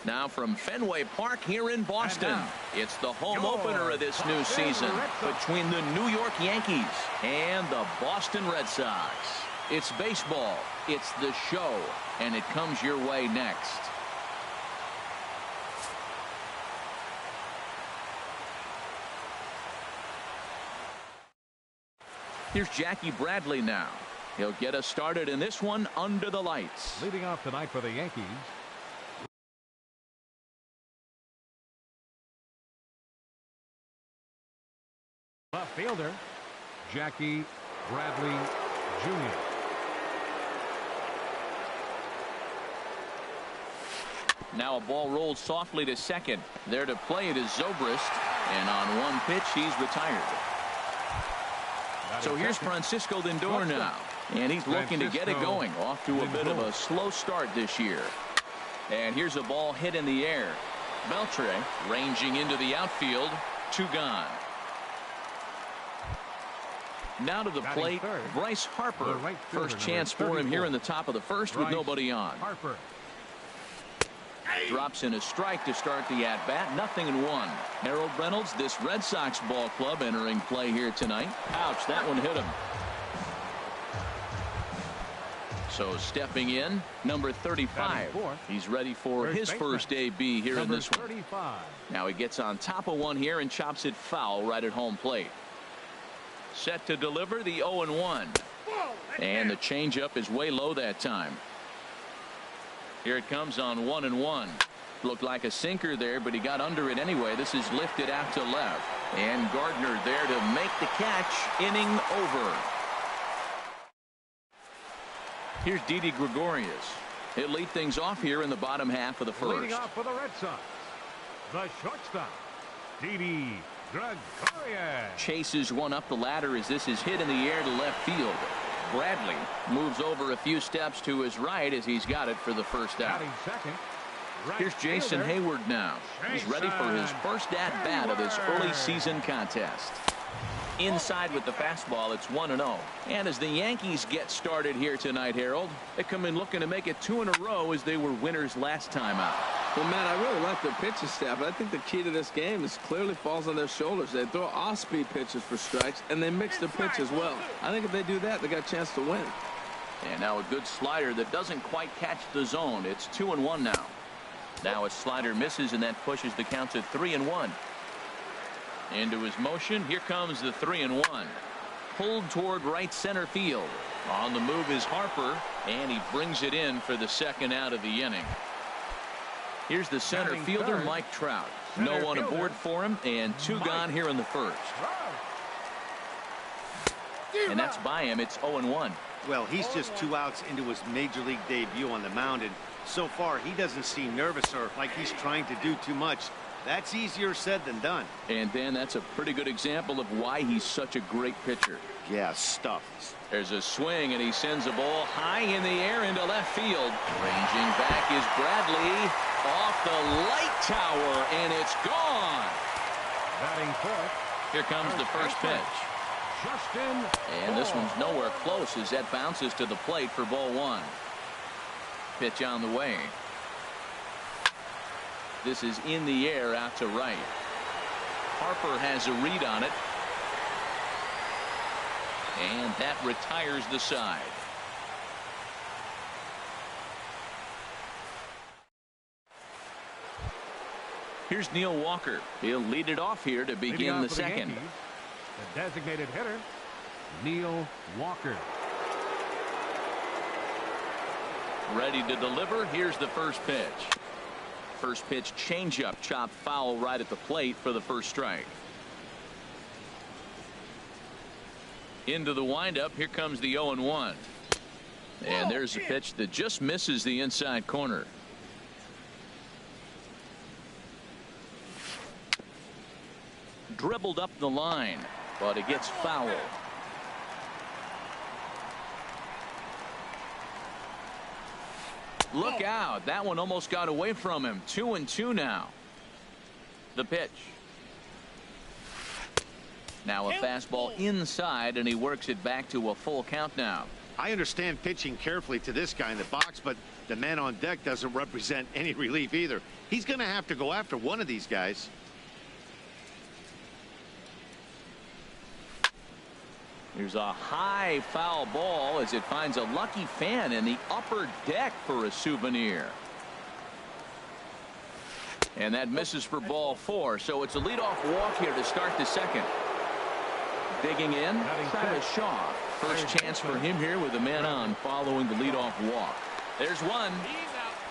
Now from Fenway Park here in Boston, it's the home opener of this new season between the New York Yankees and the Boston Red Sox. It's baseball, it's the show, and it comes your way next. Here's Jackie Bradley now. He'll get us started in this one under the lights. Leading off tonight for the Yankees, left fielder, Jackie Bradley Jr. Now a ball rolled softly to second. There to play it is Zobrist, and on one pitch he's retired. So here's Francisco Lindor now, and he's looking to get it going. Off to a bit of a slow start this year. And here's a ball hit in the air. Beltre ranging into the outfield. 2 gone. Now to the plate, Bryce Harper. First chance for him here in the top of the first with nobody on. Harper drops in a strike to start the at-bat. 0-1. Harold Reynolds, this Red Sox ball club, entering play here tonight. Ouch, that one hit him. So stepping in, number 35. He's ready for his first AB here in this one. Now he gets on top of one here and chops it foul right at home plate. Set to deliver the 0-1. And the changeup is way low that time. Here it comes on 1-1. Looked like a sinker there, but he got under it anyway. This is lifted out to left. And Gardner there to make the catch. Inning over. Here's Didi Gregorius. He'll lead things off here in the bottom half of the first. Leading off for the Red Sox, the shortstop, Didi Gregorius. Chases one up the ladder as this is hit in the air to left field. Bradley moves over a few steps to his right as he's got it for the first out. Batting second, right Here's Jason fielder, Hayward now. He's ready for his first at-bat of this early season contest. Inside with the fastball, it's 1-0. And as the Yankees get started here tonight, Harold, they come in looking to make it 2 in a row as they were winners last time out. Well, Matt, I really like their pitching staff, but I think the key to this game is clearly falls on their shoulders. They throw off-speed pitches for strikes, and they mix the pitch as well. I think if they do that, they got a chance to win. And now a good slider that doesn't quite catch the zone. It's 2-1 now. Now a slider misses, and that pushes the count to 3-1. Into his motion. Here comes the 3-1. Pulled toward right center field. On the move is Harper, and he brings it in for the second out of the inning. Here's the center fielder, Mike Trout. No one aboard for him, and 2 gone here in the first. And that's by him. It's 0-1. Well, he's just 2 outs into his major league debut on the mound, and so far he doesn't seem nervous or like he's trying to do too much. That's easier said than done. And Dan, that's a pretty good example of why he's such a great pitcher. Yeah, stuff. There's a swing, and he sends a ball high in the air into left field. Ranging back is Bradley off the light tower, and it's gone. batting fourth. Here comes the first pitch. Justin. And this one's nowhere close as that bounces to the plate for ball 1. Pitch on the way. This is in the air out to right. Harper has a read on it. And that retires the side. Here's Neil Walker. He'll lead it off here to begin the second. Yankees, the designated hitter, Neil Walker. Ready to deliver. Here's the first pitch. First pitch changeup, chopped foul right at the plate for the first strike. Into the windup. Here comes the 0-1. And there's a pitch that just misses the inside corner. Dribbled up the line, but it gets foul. Look out. That one almost got away from him. 2-2 now. The pitch. Now a fastball inside, and he works it back to a full count now. I understand pitching carefully to this guy in the box, but the man on deck doesn't represent any relief either. He's going to have to go after one of these guys. Here's a high foul ball as it finds a lucky fan in the upper deck for a souvenir. And that misses for ball 4. So it's a leadoff walk here to start the second. Digging in, Travis Shaw. First chance for him here with a man on following the leadoff walk. There's one,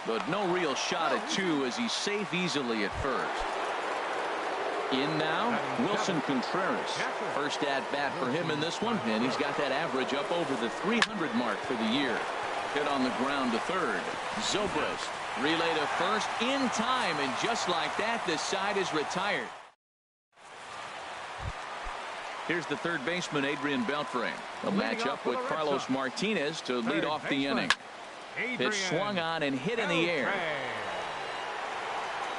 but no real shot at 2 as he's safe easily at first. In now, Wilson Contreras. First at bat for him in this one, and he's got that average up over the 300 mark for the year. Hit on the ground to third. Zobrist relay to first in time, and just like that, the side is retired. Here's the third baseman, Adrian Beltre. A matchup with Carlos Martinez to lead off the inning. Pitch swung on and hit in the air.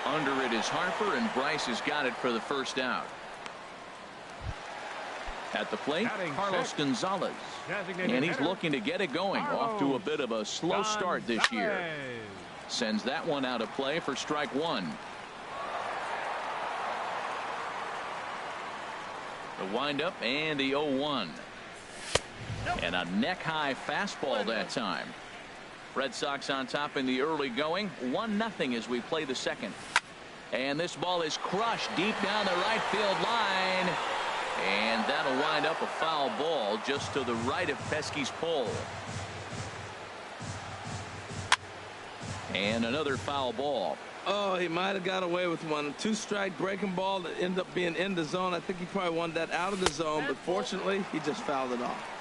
Under it is Harper, and Bryce has got it for the first out. At the plate, Carlos Gonzalez. And he's looking to get it going. Off to a bit of a slow start this year. Sends that one out of play for strike 1. The windup and the 0-1. And a neck-high fastball that time. Red Sox on top in the early going. 1-0 as we play the second. And this ball is crushed deep down the right field line. And that'll wind up a foul ball just to the right of Pesky's pole. And another foul ball. Oh, he might have got away with one. A two-strike breaking ball that ended up being in the zone. I think he probably wanted that out of the zone, but fortunately, he just fouled it off.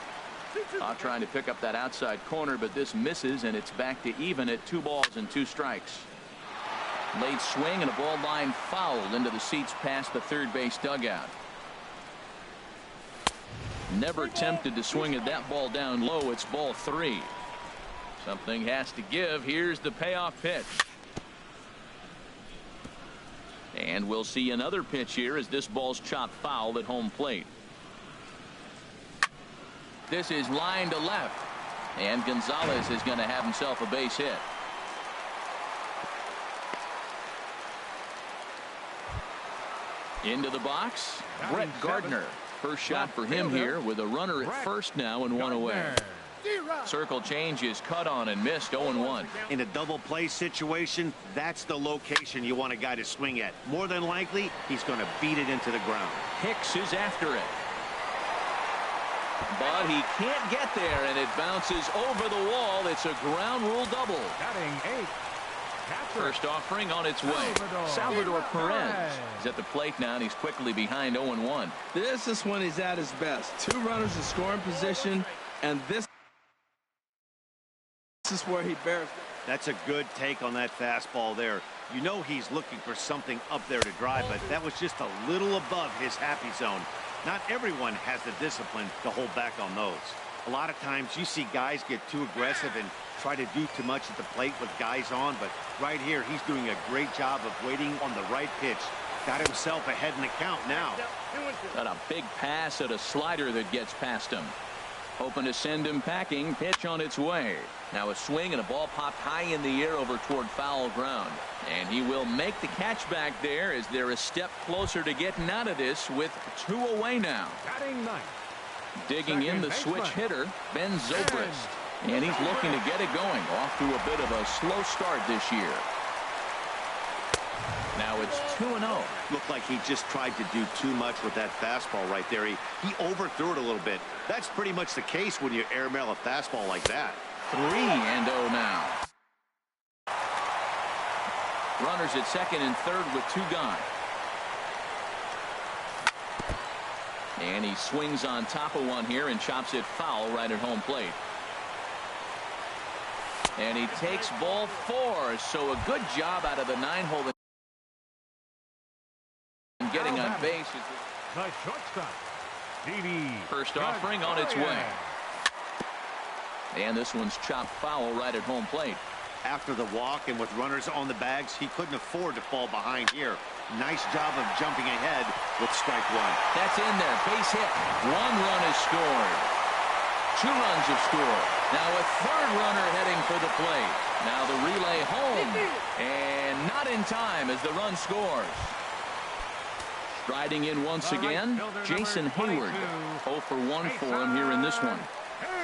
Trying to pick up that outside corner, but this misses, and it's back to even at 2 balls and 2 strikes. Late swing and a ball line fouled into the seats past the third base dugout. Never tempted to swing at that ball down low. It's ball 3. Something has to give. Here's the payoff pitch. And we'll see another pitch here as this ball's chopped foul at home plate. This is line to left. And Gonzalez is going to have himself a base hit. Into the box, Brett Gardner. First shot for him here with a runner at first now and 1 away. Circle change is cut on and missed. 0-1. In a double play situation, that's the location you want a guy to swing at. More than likely, he's going to beat it into the ground. Hicks is after it. But he can't get there, and it bounces over the wall. It's a ground rule double. Batting 8. First offering on its way. Salvador Perez is at the plate now, and he's quickly behind 0-1. This is when he's at his best. 2 runners in scoring position, and this is where he bears. That's a good take on that fastball there. You know he's looking for something up there to drive, but that was just a little above his happy zone. Not everyone has the discipline to hold back on those. A lot of times you see guys get too aggressive and try to do too much at the plate with guys on, but right here he's doing a great job of waiting on the right pitch. Got himself ahead in the count now. Got a big pass at a slider that gets past him. Hoping to send him packing. Pitch on its way. Now a swing and a ball popped high in the air over toward foul ground. And he will make the catch back there as they're a step closer to getting out of this with 2 away now. Batting 9. Digging in the switch hitter, Ben Zobrist. And he's looking to get it going. Off to a bit of a slow start this year. Now it's 2-0. Looked like he just tried to do too much with that fastball right there. He overthrew it a little bit. That's pretty much the case when you airmail a fastball like that. 3-0 now. Runners at second and third with 2 gone. And he swings on top of one here and chops it foul right at home plate. And he takes ball 4. So a good job out of the 9-hole. Getting on base. The shortstop. DD. First offering on its way. And this one's chopped foul right at home plate. After the walk and with runners on the bags, he couldn't afford to fall behind here. Nice job of jumping ahead with strike 1. That's in there. Base hit. 1 run is scored. 2 runs have scored. Now a 3rd runner heading for the plate. Now the relay home. And not in time as the run scores. Striding in once again, Jason Hayward. 0 for 1 for him here in this one.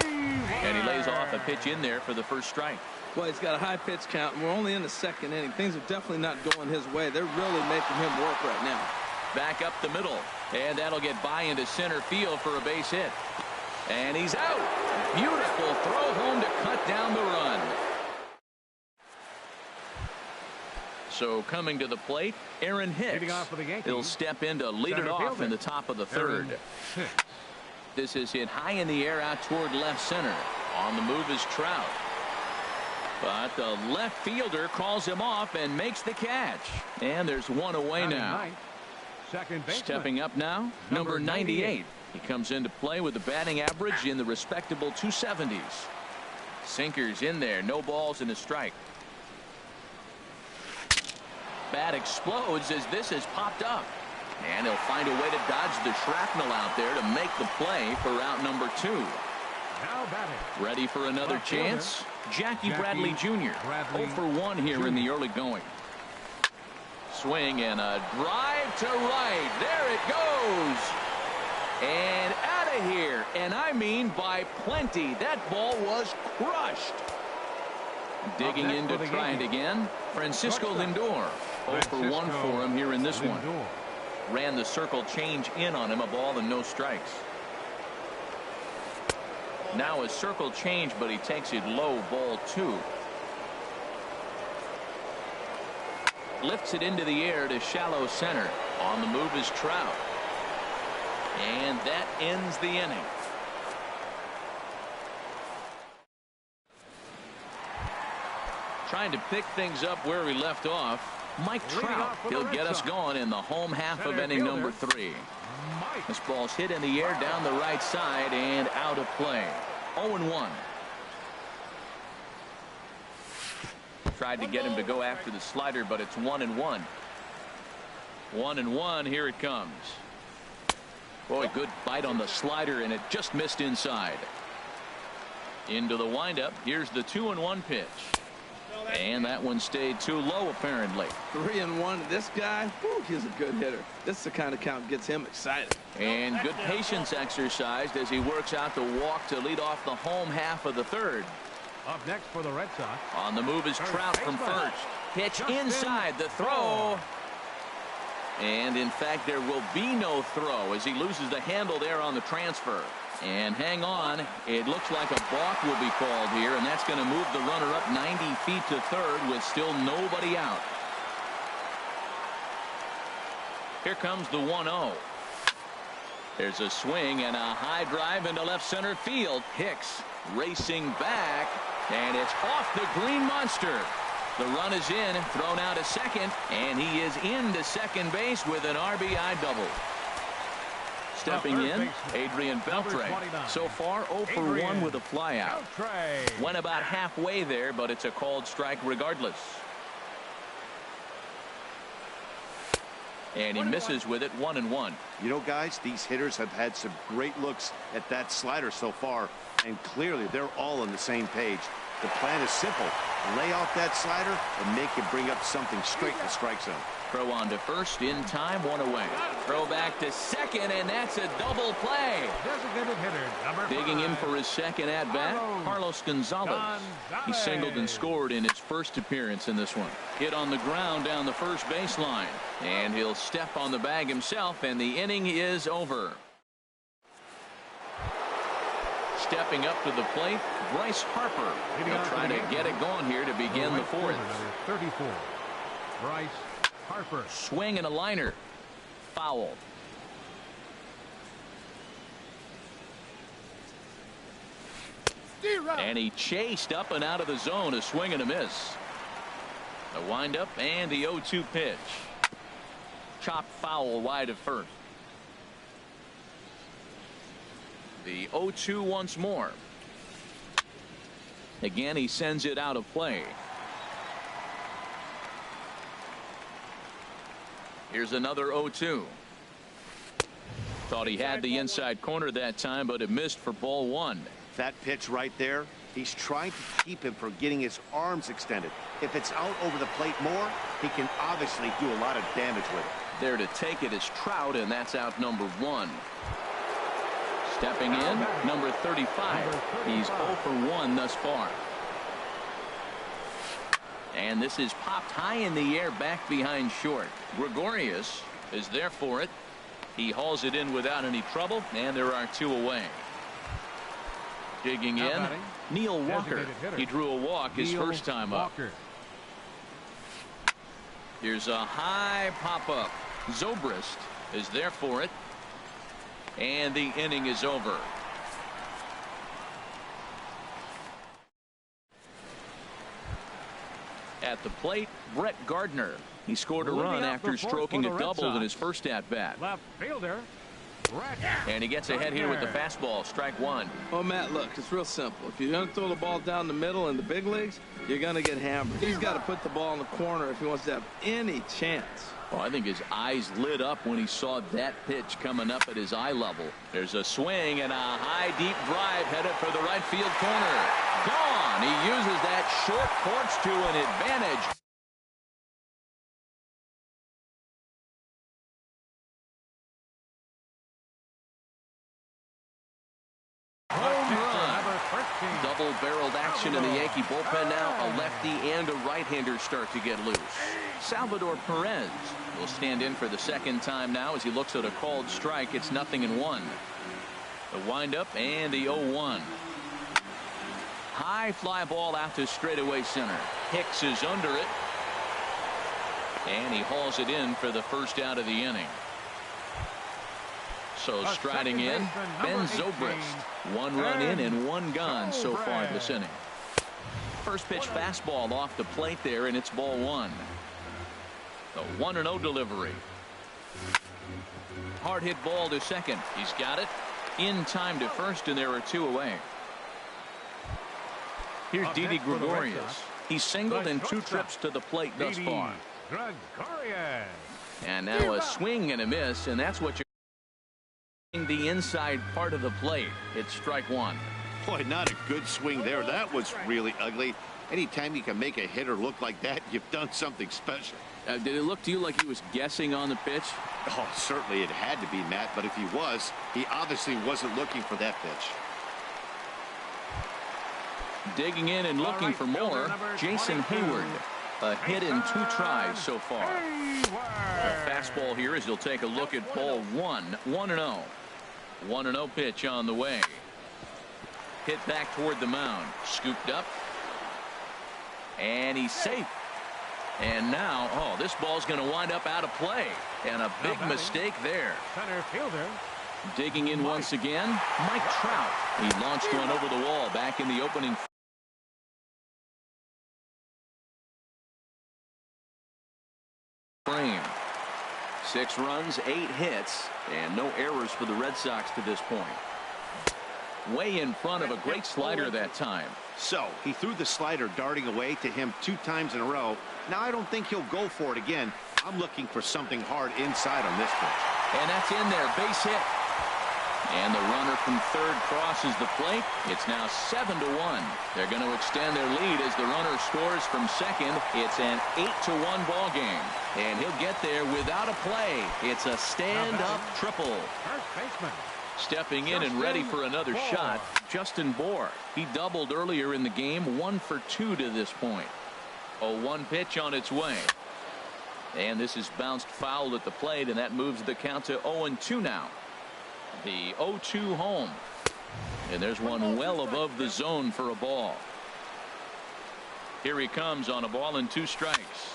And he lays off a pitch in there for the first strike. Well, he's got a high pitch count, and we're only in the 2nd inning. Things are definitely not going his way. They're really making him work right now. Back up the middle, and that'll get by into center field for a base hit. And he's out. Beautiful throw home to cut down the run. So coming to the plate, Aaron Hicks. He'll step in to lead it off in the top of the 3rd. This is hit high in the air out toward left center. On the move is Trout. But the left fielder calls him off and makes the catch. And there's 1 away now. Stepping up now, number 98. He comes into play with a batting average in the respectable 270s. Sinkers in there, no balls and a strike. Bat explodes as this is popped up. And he'll find a way to dodge the shrapnel out there to make the play for out number 2. Now batting. Ready for another chance? Jackie Bradley Jr. 0 for 1 here in the early going. Swing and a drive to right. There it goes. And out of here. And I mean by plenty. That ball was crushed. Digging in to try it again. Francisco Lindor. 0 for 1 for him here in this one. ran the circle change in on him, a ball and no strikes. Now a circle change, but he takes it low, ball 2. Lifts it into the air to shallow center. On the move is Trout. And that ends the inning. Trying to pick things up where we left off. Mike Trout. He'll get us going in the home half of inning number 3. This ball's hit in the air down the right side and out of play. 0-1. Tried to get him to go after the slider, but it's 1-1. 1-1. Here it comes. Boy, good bite on the slider, and it just missed inside. Into the windup. Here's the 2-1 pitch. And that one stayed too low, apparently. 3-1. This guy, whew, he's a good hitter. This is the kind of count gets him excited. And good patience exercised as he works out the walk to lead off the home half of the 3rd. Up next for the Red Sox. On the move is Trout from first. Pitch inside the throw. And in fact, there will be no throw as he loses the handle there on the transfer. And hang on, it looks like a balk will be called here, and that's going to move the runner up 90 feet to third with still nobody out. Here comes the 1-0. There's a swing and a high drive into left center field. Hicks racing back, and it's off the green monster. The run is in, thrown out to second, and he is into second base with an RBI double. Stepping in, Adrian Beltre. So far, 0 for 1 with a flyout. Went about halfway there, but it's a called strike regardless. And he misses with it, 1-1. You know, guys, these hitters have had some great looks at that slider so far, and clearly they're all on the same page. The plan is simple. Lay off that slider and make him bring up something straight in the strike zone. Throw on to first, in time, 1 away. Throw back to second, and that's a double play. Designated hitter, number 5. Digging in for his second at-bat, Carlos Gonzalez. He singled and scored in his first appearance in this one. Hit on the ground down the first baseline. And he'll step on the bag himself, and the inning is over. Stepping up to the plate, Bryce Harper. He'll try to get it going here to begin the 4th. 34. Bryce Harper. Swing and a liner. Foul. And he chased up and out of the zone, a swing and a miss. The windup and the 0-2 pitch. Chopped foul wide of first. The 0-2 once more. Again, he sends it out of play. Here's another 0-2. Thought he had the inside corner that time, but it missed for ball 1. That pitch right there, he's trying to keep him from getting his arms extended. If it's out over the plate more, he can obviously do a lot of damage with it. There to take it is Trout, and that's out number 1. Stepping in, number 35. He's 0 for 1 thus far. And this is popped high in the air back behind short. Gregorius is there for it. He hauls it in without any trouble, and there are 2 away. Digging in, Neil Walker. He drew a walk his first time up. Here's a high pop-up. Zobrist is there for it. And the inning is over. At the plate, Brett Gardner. He scored a run after stroking a double in his first at-bat. Left fielder. And he gets ahead here with the fastball. Strike 1. Well, Matt, look, it's real simple. If you're going to throw the ball down the middle in the big leagues, you're going to get hammered. He's got to put the ball in the corner if he wants to have any chance. Well, I think his eyes lit up when he saw that pitch coming up at his eye level. There's a swing and a high, deep drive headed for the right field corner. Gone. He uses that short porch to an advantage. Double-barreled action in the Yankee bullpen now. A lefty and a right-hander start to get loose. Salvador Perez will stand in for the second time now as he looks at a called strike. It's 0-1. The windup and the 0-1. High fly ball out to straightaway center. Hicks is under it. And he hauls it in for the first out of the inning. So striding in, Ben Zobrist. 1 run in and 1 gone so far this inning. First pitch fastball off the plate there, and it's ball 1. The 1-0 delivery. Hard hit ball to second. He's got it. In time to first, and there are 2 away. Here's Didi Gregorius. He's singled in 2 trips to the plate thus far. And now a swing and a miss, and that's what you're the inside part of the plate. It's strike 1. Boy, not a good swing there. That was really ugly. Anytime you can make a hitter look like that, you've done something special. Did it look to you like he was guessing on the pitch? Oh, certainly it had to be, Matt, but if he was, he obviously wasn't looking for that pitch. Digging in and looking for more, Jason Hayward. A hit in 2 tries so far. A fastball here as he'll take a look at ball 1. 1-0. 1-0 pitch on the way. Hit back toward the mound. Scooped up. And he's safe. And now, oh, this ball's going to wind up out of play. And a big mistake there. Center fielder. Digging in once again, Mike Trout. He launched one over the wall back in the opening frame. 6 runs, 8 hits, and no errors for the Red Sox to this point. Way in front of a great slider that time. So he threw the slider darting away to him 2 times in a row. Now I don't think he'll go for it again. I'm looking for something hard inside on this pitch. And that's in there. Base hit. And the runner from third crosses the plate. It's now 7-1. They're going to extend their lead as the runner scores from second. It's an 8-1 ball game. And he'll get there without a play. It's a stand-up triple. First baseman. Stepping in and ready for another shot, Justin Bour. He doubled earlier in the game, 1 for 2 to this point. 0-1 pitch on its way. And this is bounced foul at the plate, and that moves the count to 0-2 now. The 0-2 home. And there's one well above the zone for a ball. Here he comes on a ball and 2 strikes.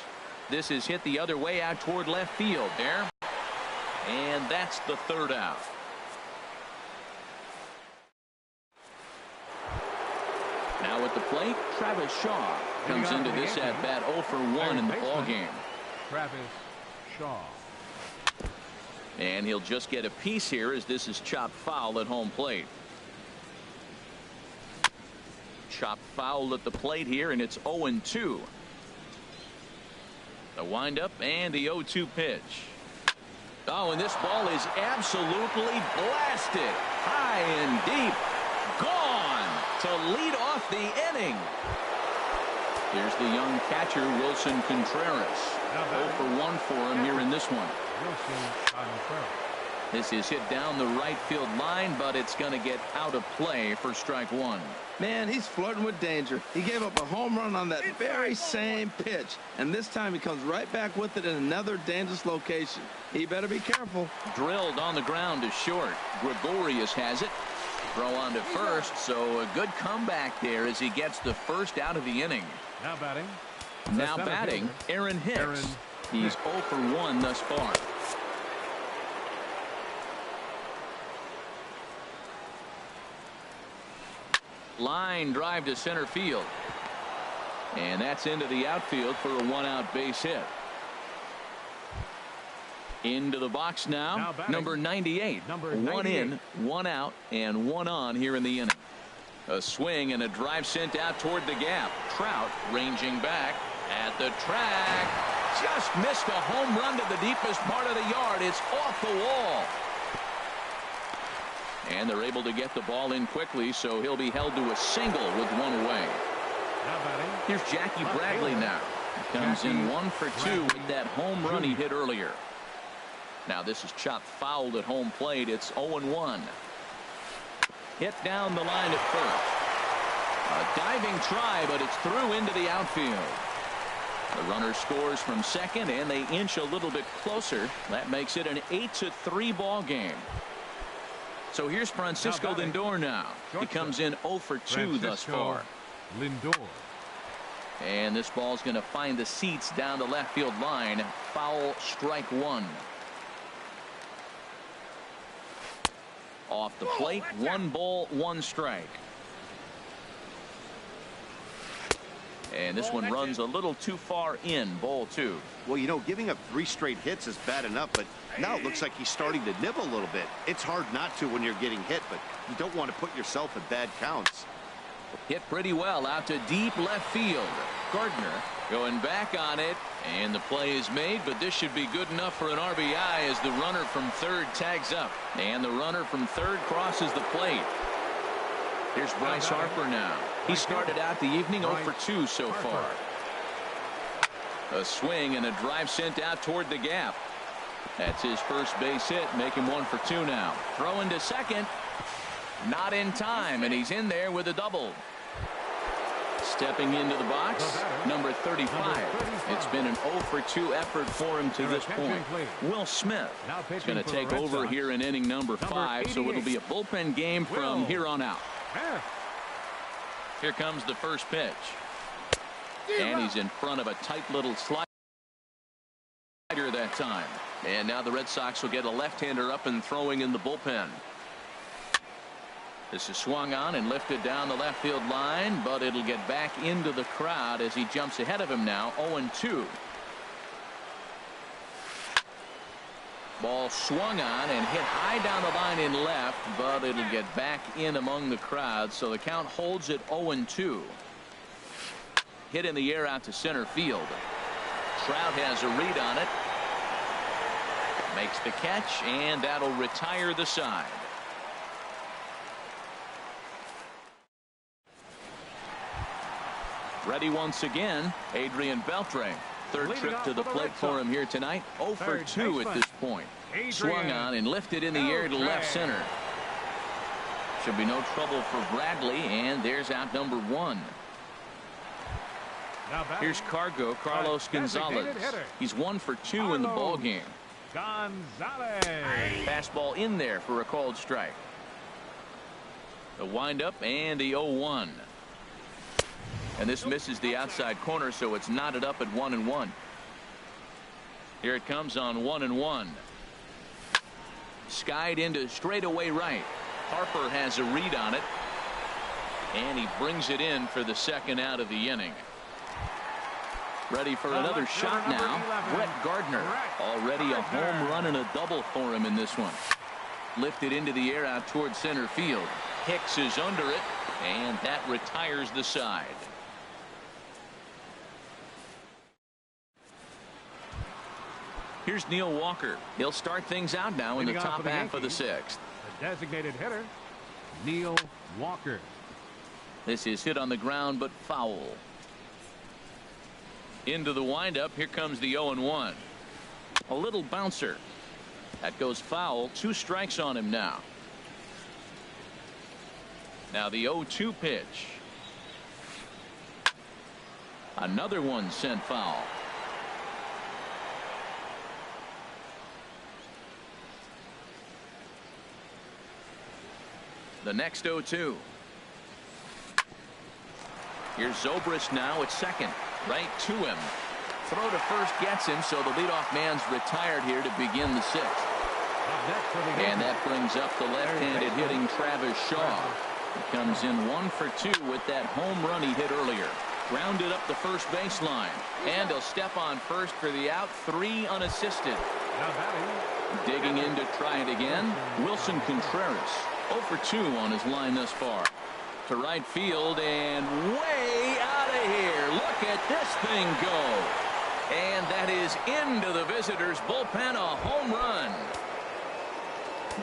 This is hit the other way out toward left field there. And that's the 3rd out. Now at the plate, Travis Shaw comes into this at bat 0 for 1 in the ball game. Travis Shaw. And he'll just get a piece here as this is chopped foul at home plate. Chopped foul at the plate here, and it's 0-2. The windup and the 0-2 pitch. Oh, and this ball is absolutely blasted. High and deep. Gone to lead off the inning. Here's the young catcher, Wilson Contreras. 0 for 1 for him here in this one. This is hit down the right field line, but it's going to get out of play for strike 1. Man, he's flirting with danger. He gave up a home run on that very same pitch, and this time he comes right back with it in another dangerous location. He better be careful. Drilled on the ground to short. Gregorius has it. Throw on to first, so a good comeback there as he gets the first out of the inning. Now batting. Aaron Hicks. He's 0 for 1 thus far. Line drive to center field. And that's into the outfield for a 1-out base hit. Into the box now number 98. 1 in, 1 out, and 1 on here in the inning. A swing and a drive sent out toward the gap. Trout ranging back at the track. Just missed a home run to the deepest part of the yard. It's off the wall. And they're able to get the ball in quickly, so he'll be held to a single with 1 away. Here's Jackie Bradley now. He comes in 1 for 2 with that home run he hit earlier. Now this is chopped foul at home plate. It's 0-1. Hit down the line at first. A diving try, but it's through into the outfield. The runner scores from second, and they inch a little bit closer. That makes it an 8-3 ball game. So here's Francisco Lindor now. He comes in 0 for 2 thus far. Lindor. And this ball's going to find the seats down the left field line. Foul, strike one. Off the plate, 1 ball, 1 strike. And this one runs a little too far in, ball 2. Well, you know, giving up 3 straight hits is bad enough, but now it looks like he's starting to nibble a little bit. It's hard not to when you're getting hit, but you don't want to put yourself in bad counts. Hit pretty well out to deep left field. Gardner going back on it, and the play is made, but this should be good enough for an RBI as the runner from third tags up. And the runner from third crosses the plate. Here's Bryce Harper now. He started out the evening 0 for 2 so far. A swing and a drive sent out toward the gap. That's his first base hit, make him 1 for 2 now. Throwing to second. Not in time, and he's in there with a double. Stepping into the box, number 35. It's been an 0 for 2 effort for him to this point. Will Smith is going to take over here in inning number 5, so it'll be a bullpen game from here on out. Here comes the first pitch. And he's in front of a tight little slider that time. And now the Red Sox will get a left-hander up and throwing in the bullpen. This is swung on and lifted down the left field line, but it'll get back into the crowd as he jumps ahead of him now, 0-2. Ball swung on and hit high down the line in left, but it'll get back in among the crowd, so the count holds at 0-2. Hit in the air out to center field. Trout has a read on it. Makes the catch, and that'll retire the side. Ready once again, Adrian Beltre. Third trip to the plate for him here tonight. 0 for 2 at this point. Swung on and lifted in the air to left center. Should be no trouble for Bradley, and there's out number 1. Here's Carlos Gonzalez. He's 1 for 2 in the ball game. Gonzalez. Fastball in there for a called strike. The windup and the 0-1. And this misses the outside corner, so it's knotted up at 1-1. Here it comes on 1-1. Skied into straightaway right. Harper has a read on it, and he brings it in for the second out of the inning. Ready for another shot now. Brett Gardner. Already a home run and a double for him in this one. Lifted into the air out towards center field. Hicks is under it, and that retires the side. Here's Neil Walker. He'll start things out now in the top half of the 6th. The designated hitter, Neil Walker. This is hit on the ground, but foul. Into the windup. Here comes the 0-1. A little bouncer. That goes foul. 2 strikes on him now. Now the 0-2 pitch. Another one sent foul. The next 0-2. Here's Zobrist now at second. Right to him. Throw to first gets him, so the leadoff man's retired here to begin the 6th. And that brings up the left-handed hitting Travis Shaw. He comes in 1 for 2 with that home run he hit earlier. Grounded up the first baseline. And he'll step on first for the out. 3 unassisted. Digging in to try it again, Wilson Contreras. 0 for 2 on his line thus far. To right field and way out of here. Look at this thing go. And that is into the visitors' bullpen, a home run.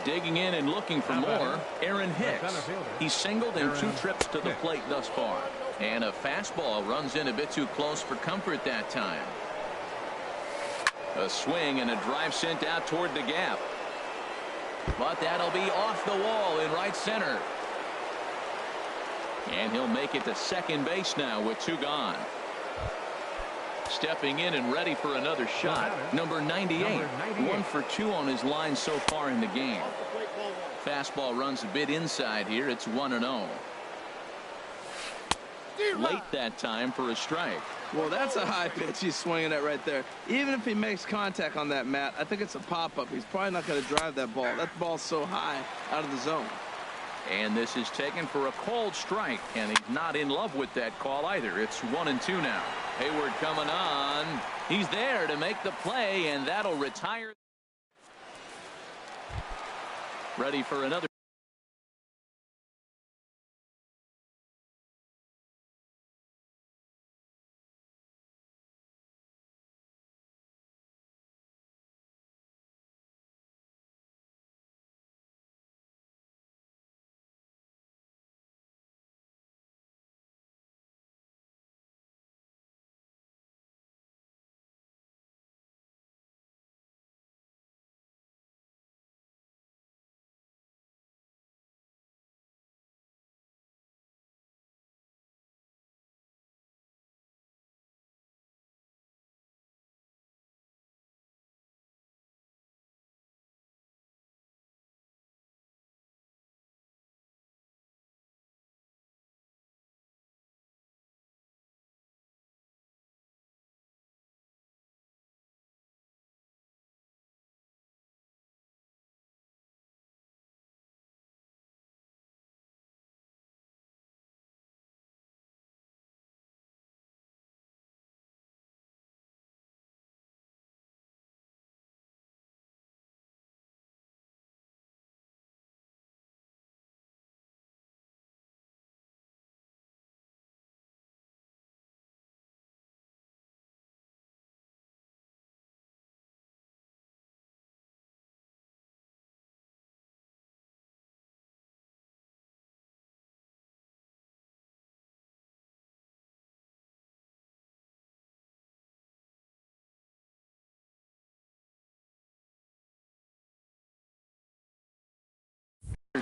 Digging in and looking for more, Aaron Hicks. He's singled in 2 trips to the plate thus far. And a fastball runs in a bit too close for comfort that time. A swing and a drive sent out toward the gap. But that'll be off the wall in right center. And he'll make it to second base now with 2 gone. Stepping in and ready for another shot, number 98. 1 for 2 on his line so far in the game. Fastball runs a bit inside here. It's 1-0. Late that time for a strike. Well, that's a high pitch he's swinging at right there. Even if he makes contact on that, Matt, I think it's a pop-up. He's probably not going to drive that ball. That ball's so high out of the zone. And this is taken for a called strike, and he's not in love with that call either. It's 1-2 now. Hayward coming on. He's there to make the play, and that'll retire. Ready for another.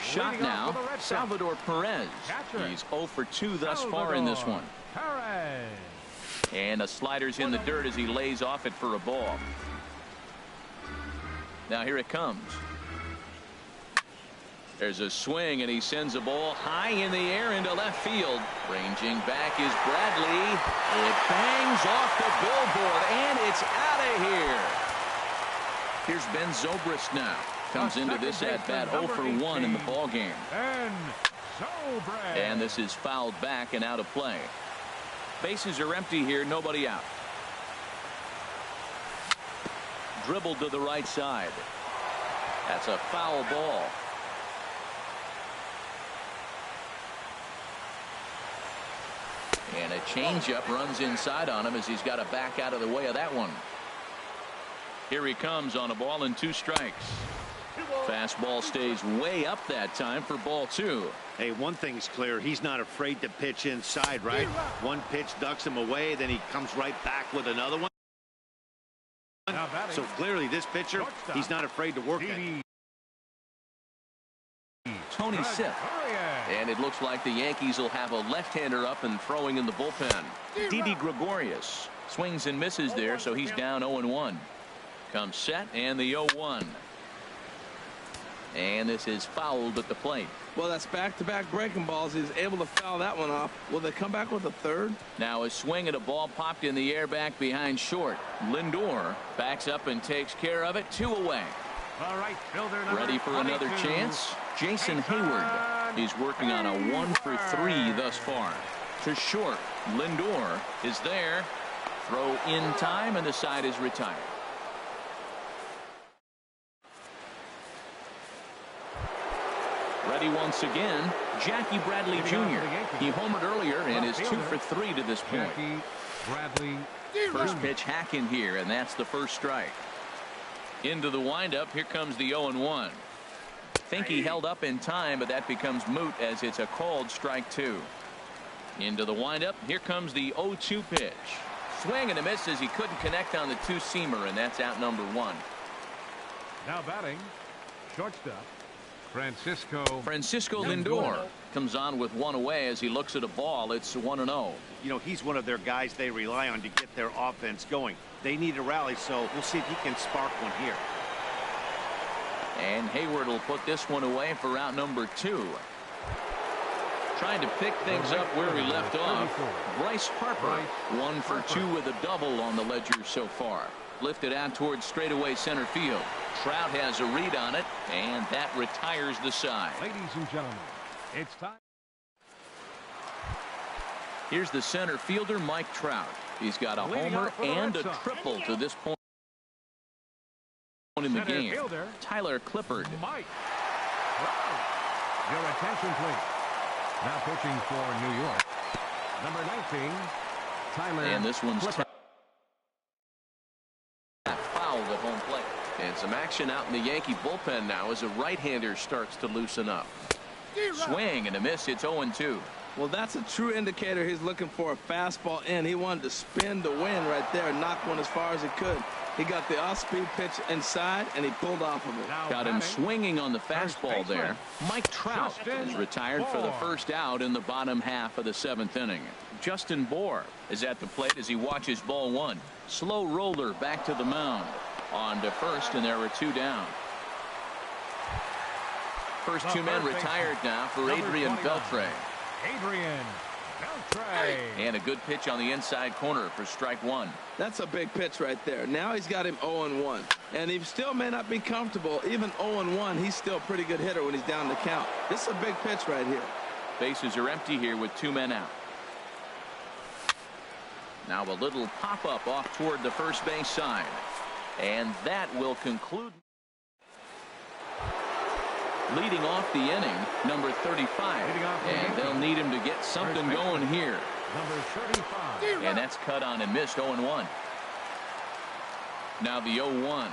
Shot now, Salvador Perez. He's 0 for 2 thus far in this one. And the slider's in the dirt as he lays off it for a ball. Now here it comes. There's a swing, and he sends a ball high in the air into left field. Ranging back is Bradley. It bangs off the billboard, and it's out of here. Here's Ben Zobrist now. Comes into this at-bat 0 for 1 in the ball game. And this is fouled back and out of play. Bases are empty here, nobody out. Dribbled to the right side. That's a foul ball. And a changeup runs inside on him as he's got to back out of the way of that one. Here he comes on a ball and 2 strikes. Fastball stays way up that time for ball 2. Hey, one thing's clear. He's not afraid to pitch inside, right? One pitch ducks him away, then he comes right back with another one. So clearly this pitcher, he's not afraid to work it. Tony Sip. And it looks like the Yankees will have a left-hander up and throwing in the bullpen. Didi Gregorius swings and misses there, so he's down 0-1. Comes set and the 0-1. And this is fouled at the plate. Well, that's back-to-back breaking balls. He's able to foul that one off. Will they come back with a third? Now a swing at a ball popped in the air back behind short. Lindor backs up and takes care of it. 2 away. All right, fielder ready for another chance. Jason Hayward. He's working on a 1 for 3 thus far. To short. Lindor is there. Throw in time, and the side is retired. Ready once again, Jackie Bradley Jr. He homered earlier and is 2 for 3 to this point. First pitch hack in here, and that's the first strike. Into the windup. Here comes the 0-1. Think he held up in time, but that becomes moot as it's a called strike 2. Into the windup. Here comes the 0-2 pitch. Swing and a miss as he couldn't connect on the 2-seamer, and that's out number 1. Now batting, shortstop. Francisco Lindor. comes on with one away as he looks at a ball. It's 1-0. You know, he's one of their guys they rely on to get their offense going. They need a rally, so we'll see if he can spark one here. And Hayward will put this one away for out number 2. Trying to pick things up where we left off. Bryce Harper, 1 for 2 with a double on the ledger so far. Lifted out towards straightaway center field. Trout has a read on it, and that retires the side. Ladies and gentlemen, it's time. Here's the center fielder, Mike Trout. He's got a homer and a triple to this point in the game. Tyler Clippard. Mike. Your attention, please. Now pitching for New York. Number 19, Tyler. And this one's fouled at home plate. And some action out in the Yankee bullpen now as a right-hander starts to loosen up. Swing and a miss. It's 0-2. Well, that's a true indicator he's looking for a fastball in. He wanted to spin the wind right there and knock one as far as he could. He got the off-speed pitch inside, and he pulled off of it. Got him swinging on the fastball there. Mike Trout is retired for the first out in the bottom half of the 7th inning. Justin Bour is at the plate as he watches ball 1. Slow roller back to the mound. On to first, and there are 2 down. First 2 men retired now for Adrian Beltre. Adrian Beltre. And a good pitch on the inside corner for strike 1. That's a big pitch right there. Now he's got him 0-1. And he still may not be comfortable. Even 0-1, he's still a pretty good hitter when he's down the count. This is a big pitch right here. Bases are empty here with 2 men out. Now a little pop-up off toward the first base side. And that will conclude. Leading off the inning, number 35. And they'll need him to get something going here. Number 35. And that's cut on and missed. 0-1. Now the 0-1.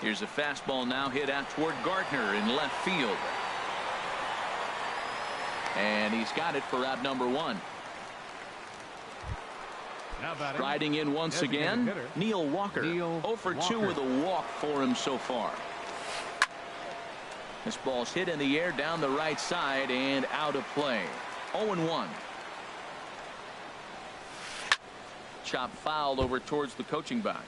Here's a fastball now hit out toward Gardner in left field. And he's got it for out number 1. Riding in once again, Neil Walker. 0 for 2 with a walk for him so far. This ball's hit in the air down the right side and out of play. 0-1. Chop foul over towards the coaching box.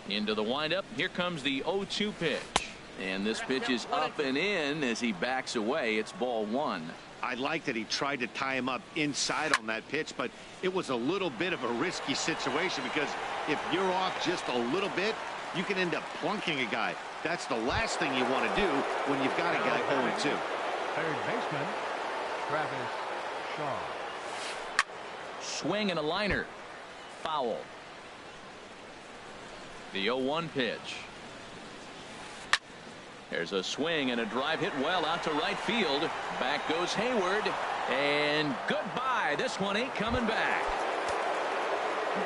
Into the windup. Here comes the 0-2 pitch. And this pitch is up and in as he backs away. It's ball 1. I like that he tried to tie him up inside on that pitch, but it was a little bit of a risky situation because if you're off just a little bit, you can end up plunking a guy. That's the last thing you want to do when you've got a guy 0-2. Third baseman, Travis Shaw. Swing and a liner. Foul. The 0-1 pitch. There's a swing and a drive hit well out to right field. Back goes Hayward. And goodbye. This one ain't coming back.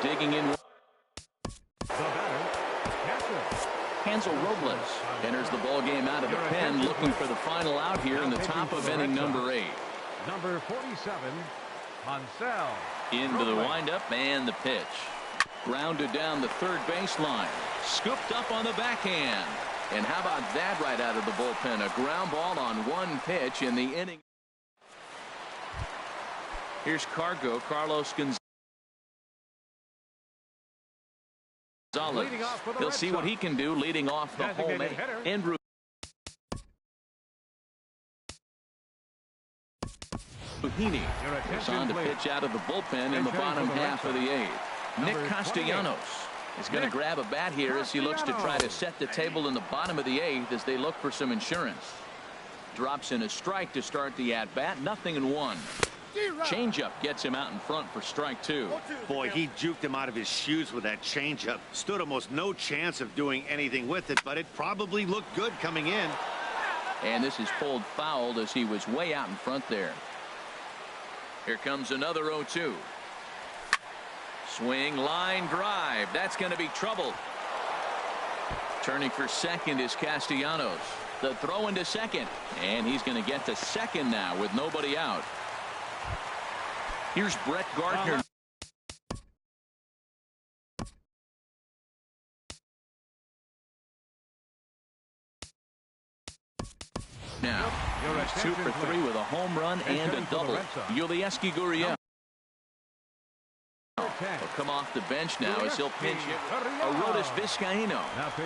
Digging in. Hansel Robles enters the ball game out of the pen, looking for the final out here in the top of inning number 8. Number 47, Hansel. Into the windup and the pitch. Grounded down the third baseline. Scooped up on the backhand. And how about that right out of the bullpen? A ground ball on one pitch in the inning. Here's Carlos Gonzalez. He'll see what he can do leading off the home. Andrew Heaney is on to pitch out of the bullpen in the bottom half of the 8th. Nick Castellanos is going to grab a bat here as he looks to try to set the table in the bottom of the 8th as they look for some insurance. Drops in a strike to start the at-bat. 0-1. Changeup gets him out in front for strike 2. Boy, he juked him out of his shoes with that changeup. Stood almost no chance of doing anything with it, but it probably looked good coming in. And this is pulled fouled as he was way out in front there. Here comes another 0-2. Swing, line drive. That's going to be trouble. Turning for second is Castellanos. The throw into second. And he's going to get to second now with nobody out. Here's Brett Gardner. now. He's 2 for 3 with a home run and a double. Yulieski Gurriel will come off the bench now as he'll pinch hit. Arodys Vizcaíno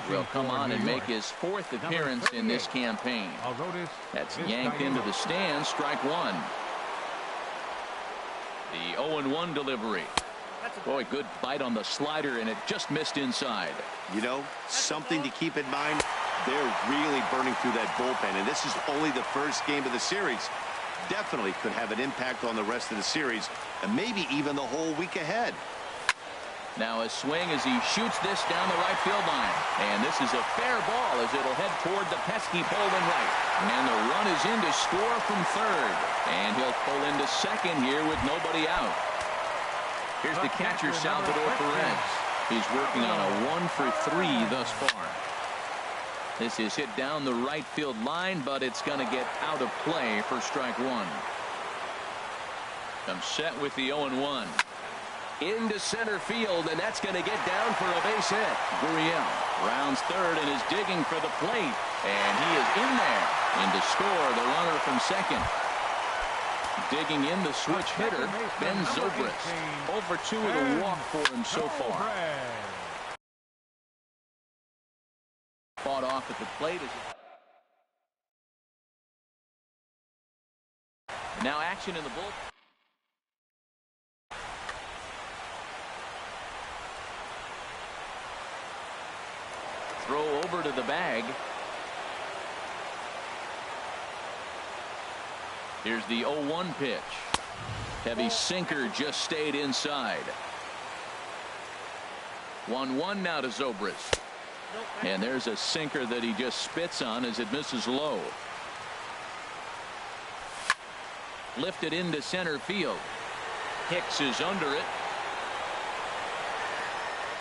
will come on and make his 4th appearance in this campaign. That's yanked into the stands, strike 1. The 0-1 delivery. Boy, good bite on the slider, and it just missed inside. You know, something to keep in mind, they're really burning through that bullpen, and this is only the first game of the series. Definitely could have an impact on the rest of the series, and maybe even the whole week ahead. Now a swing as he shoots this down the right field line. And this is a fair ball as it'll head toward the pesky pole and right. And the run is in to score from third. And he'll pull into second here with nobody out. Here's the catcher, Salvador Perez. He's working on a 1 for 3 thus far. This is hit down the right field line, but it's going to get out of play for strike 1. I'm set with the 0-1. Into center field, and that's going to get down for a base hit. Gurriel rounds third and is digging for the plate, and he is in there. In to score the runner from second. Digging in the switch hitter, Ben Zobrist. 0 for 2 with a walk for him so far. Fought off at the plate. Now action in the bullpen. Throw over to the bag. Here's the 0-1 pitch. Heavy sinker just stayed inside. 1-1 now to Zobrist. And there's a sinker that he just spits on as it misses low. Lifted into center field. Hicks is under it.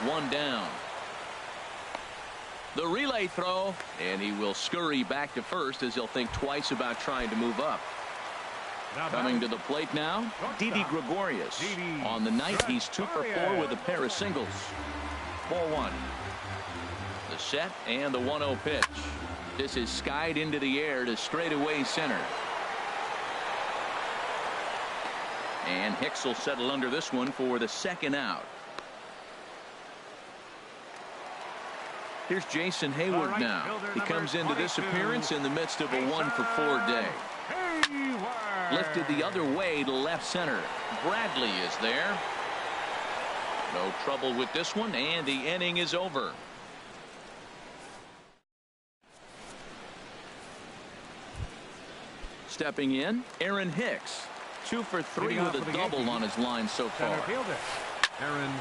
1 down. The relay throw, and he will scurry back to first as he'll think twice about trying to move up. Coming to the plate now, Didi Gregorius. On the night, he's 2 for 4 with a pair of singles. 4-1. The set and the 1-0 pitch. This is skied into the air to straightaway center. And Hicks will settle under this one for the second out. Here's Jason Hayward now. He comes into this appearance in the midst of a 1 for 4 day. Lifted the other way to left center. Bradley is there. No trouble with this one, and the inning is over. Stepping in, Aaron Hicks. 2 for 3 with a double on his line so far. Aaron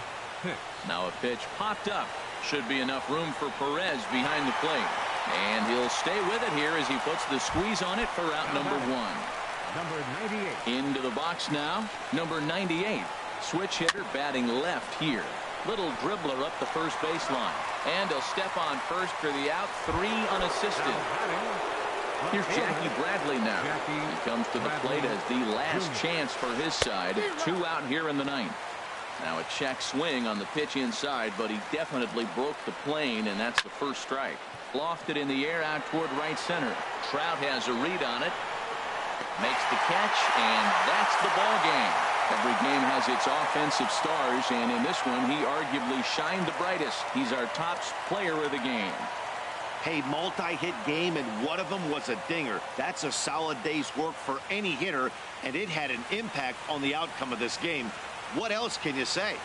Hicks. Now a pitch popped up. Should be enough room for Perez behind the plate. And he'll stay with it here as he puts the squeeze on it for out number 1. Number 98. Into the box now, number 98. Switch hitter batting left here. Little dribbler up the first baseline. And he'll step on first for the out, 3 unassisted. Here's Jackie Bradley now. He comes to the plate as the last chance for his side. 2 out here in the 9th. Now a check swing on the pitch inside, but he definitely broke the plane, and that's the first strike. Lofted in the air out toward right center. Trout has a read on it. Makes the catch, and that's the ball game. Every game has its offensive stars, and in this one, he arguably shined the brightest. He's our top player of the game. Hey, multi-hit game, and one of them was a dinger. That's a solid day's work for any hitter, and it had an impact on the outcome of this game. What else can you say?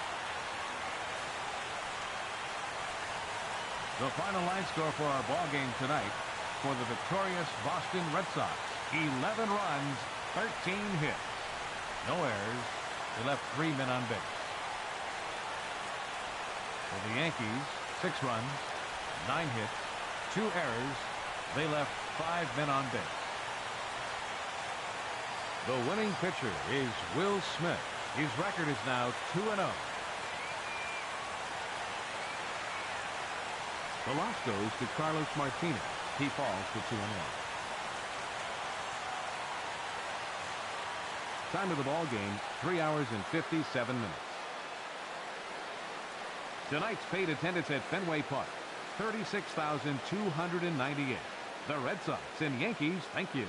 The final line score for our ball game tonight for the victorious Boston Red Sox: 11 runs, 13 hits, no errors. They left 3 men on base. For the Yankees, 6 runs, 9 hits, 2 errors. They left 5 men on base. The winning pitcher is Will Smith. His record is now 2-0. The loss goes to Carlos Martinez. He falls to 2-1. Time of the ball game, 3 hours and 57 minutes. Tonight's paid attendance at Fenway Park, 36,298. The Red Sox and Yankees, thank you.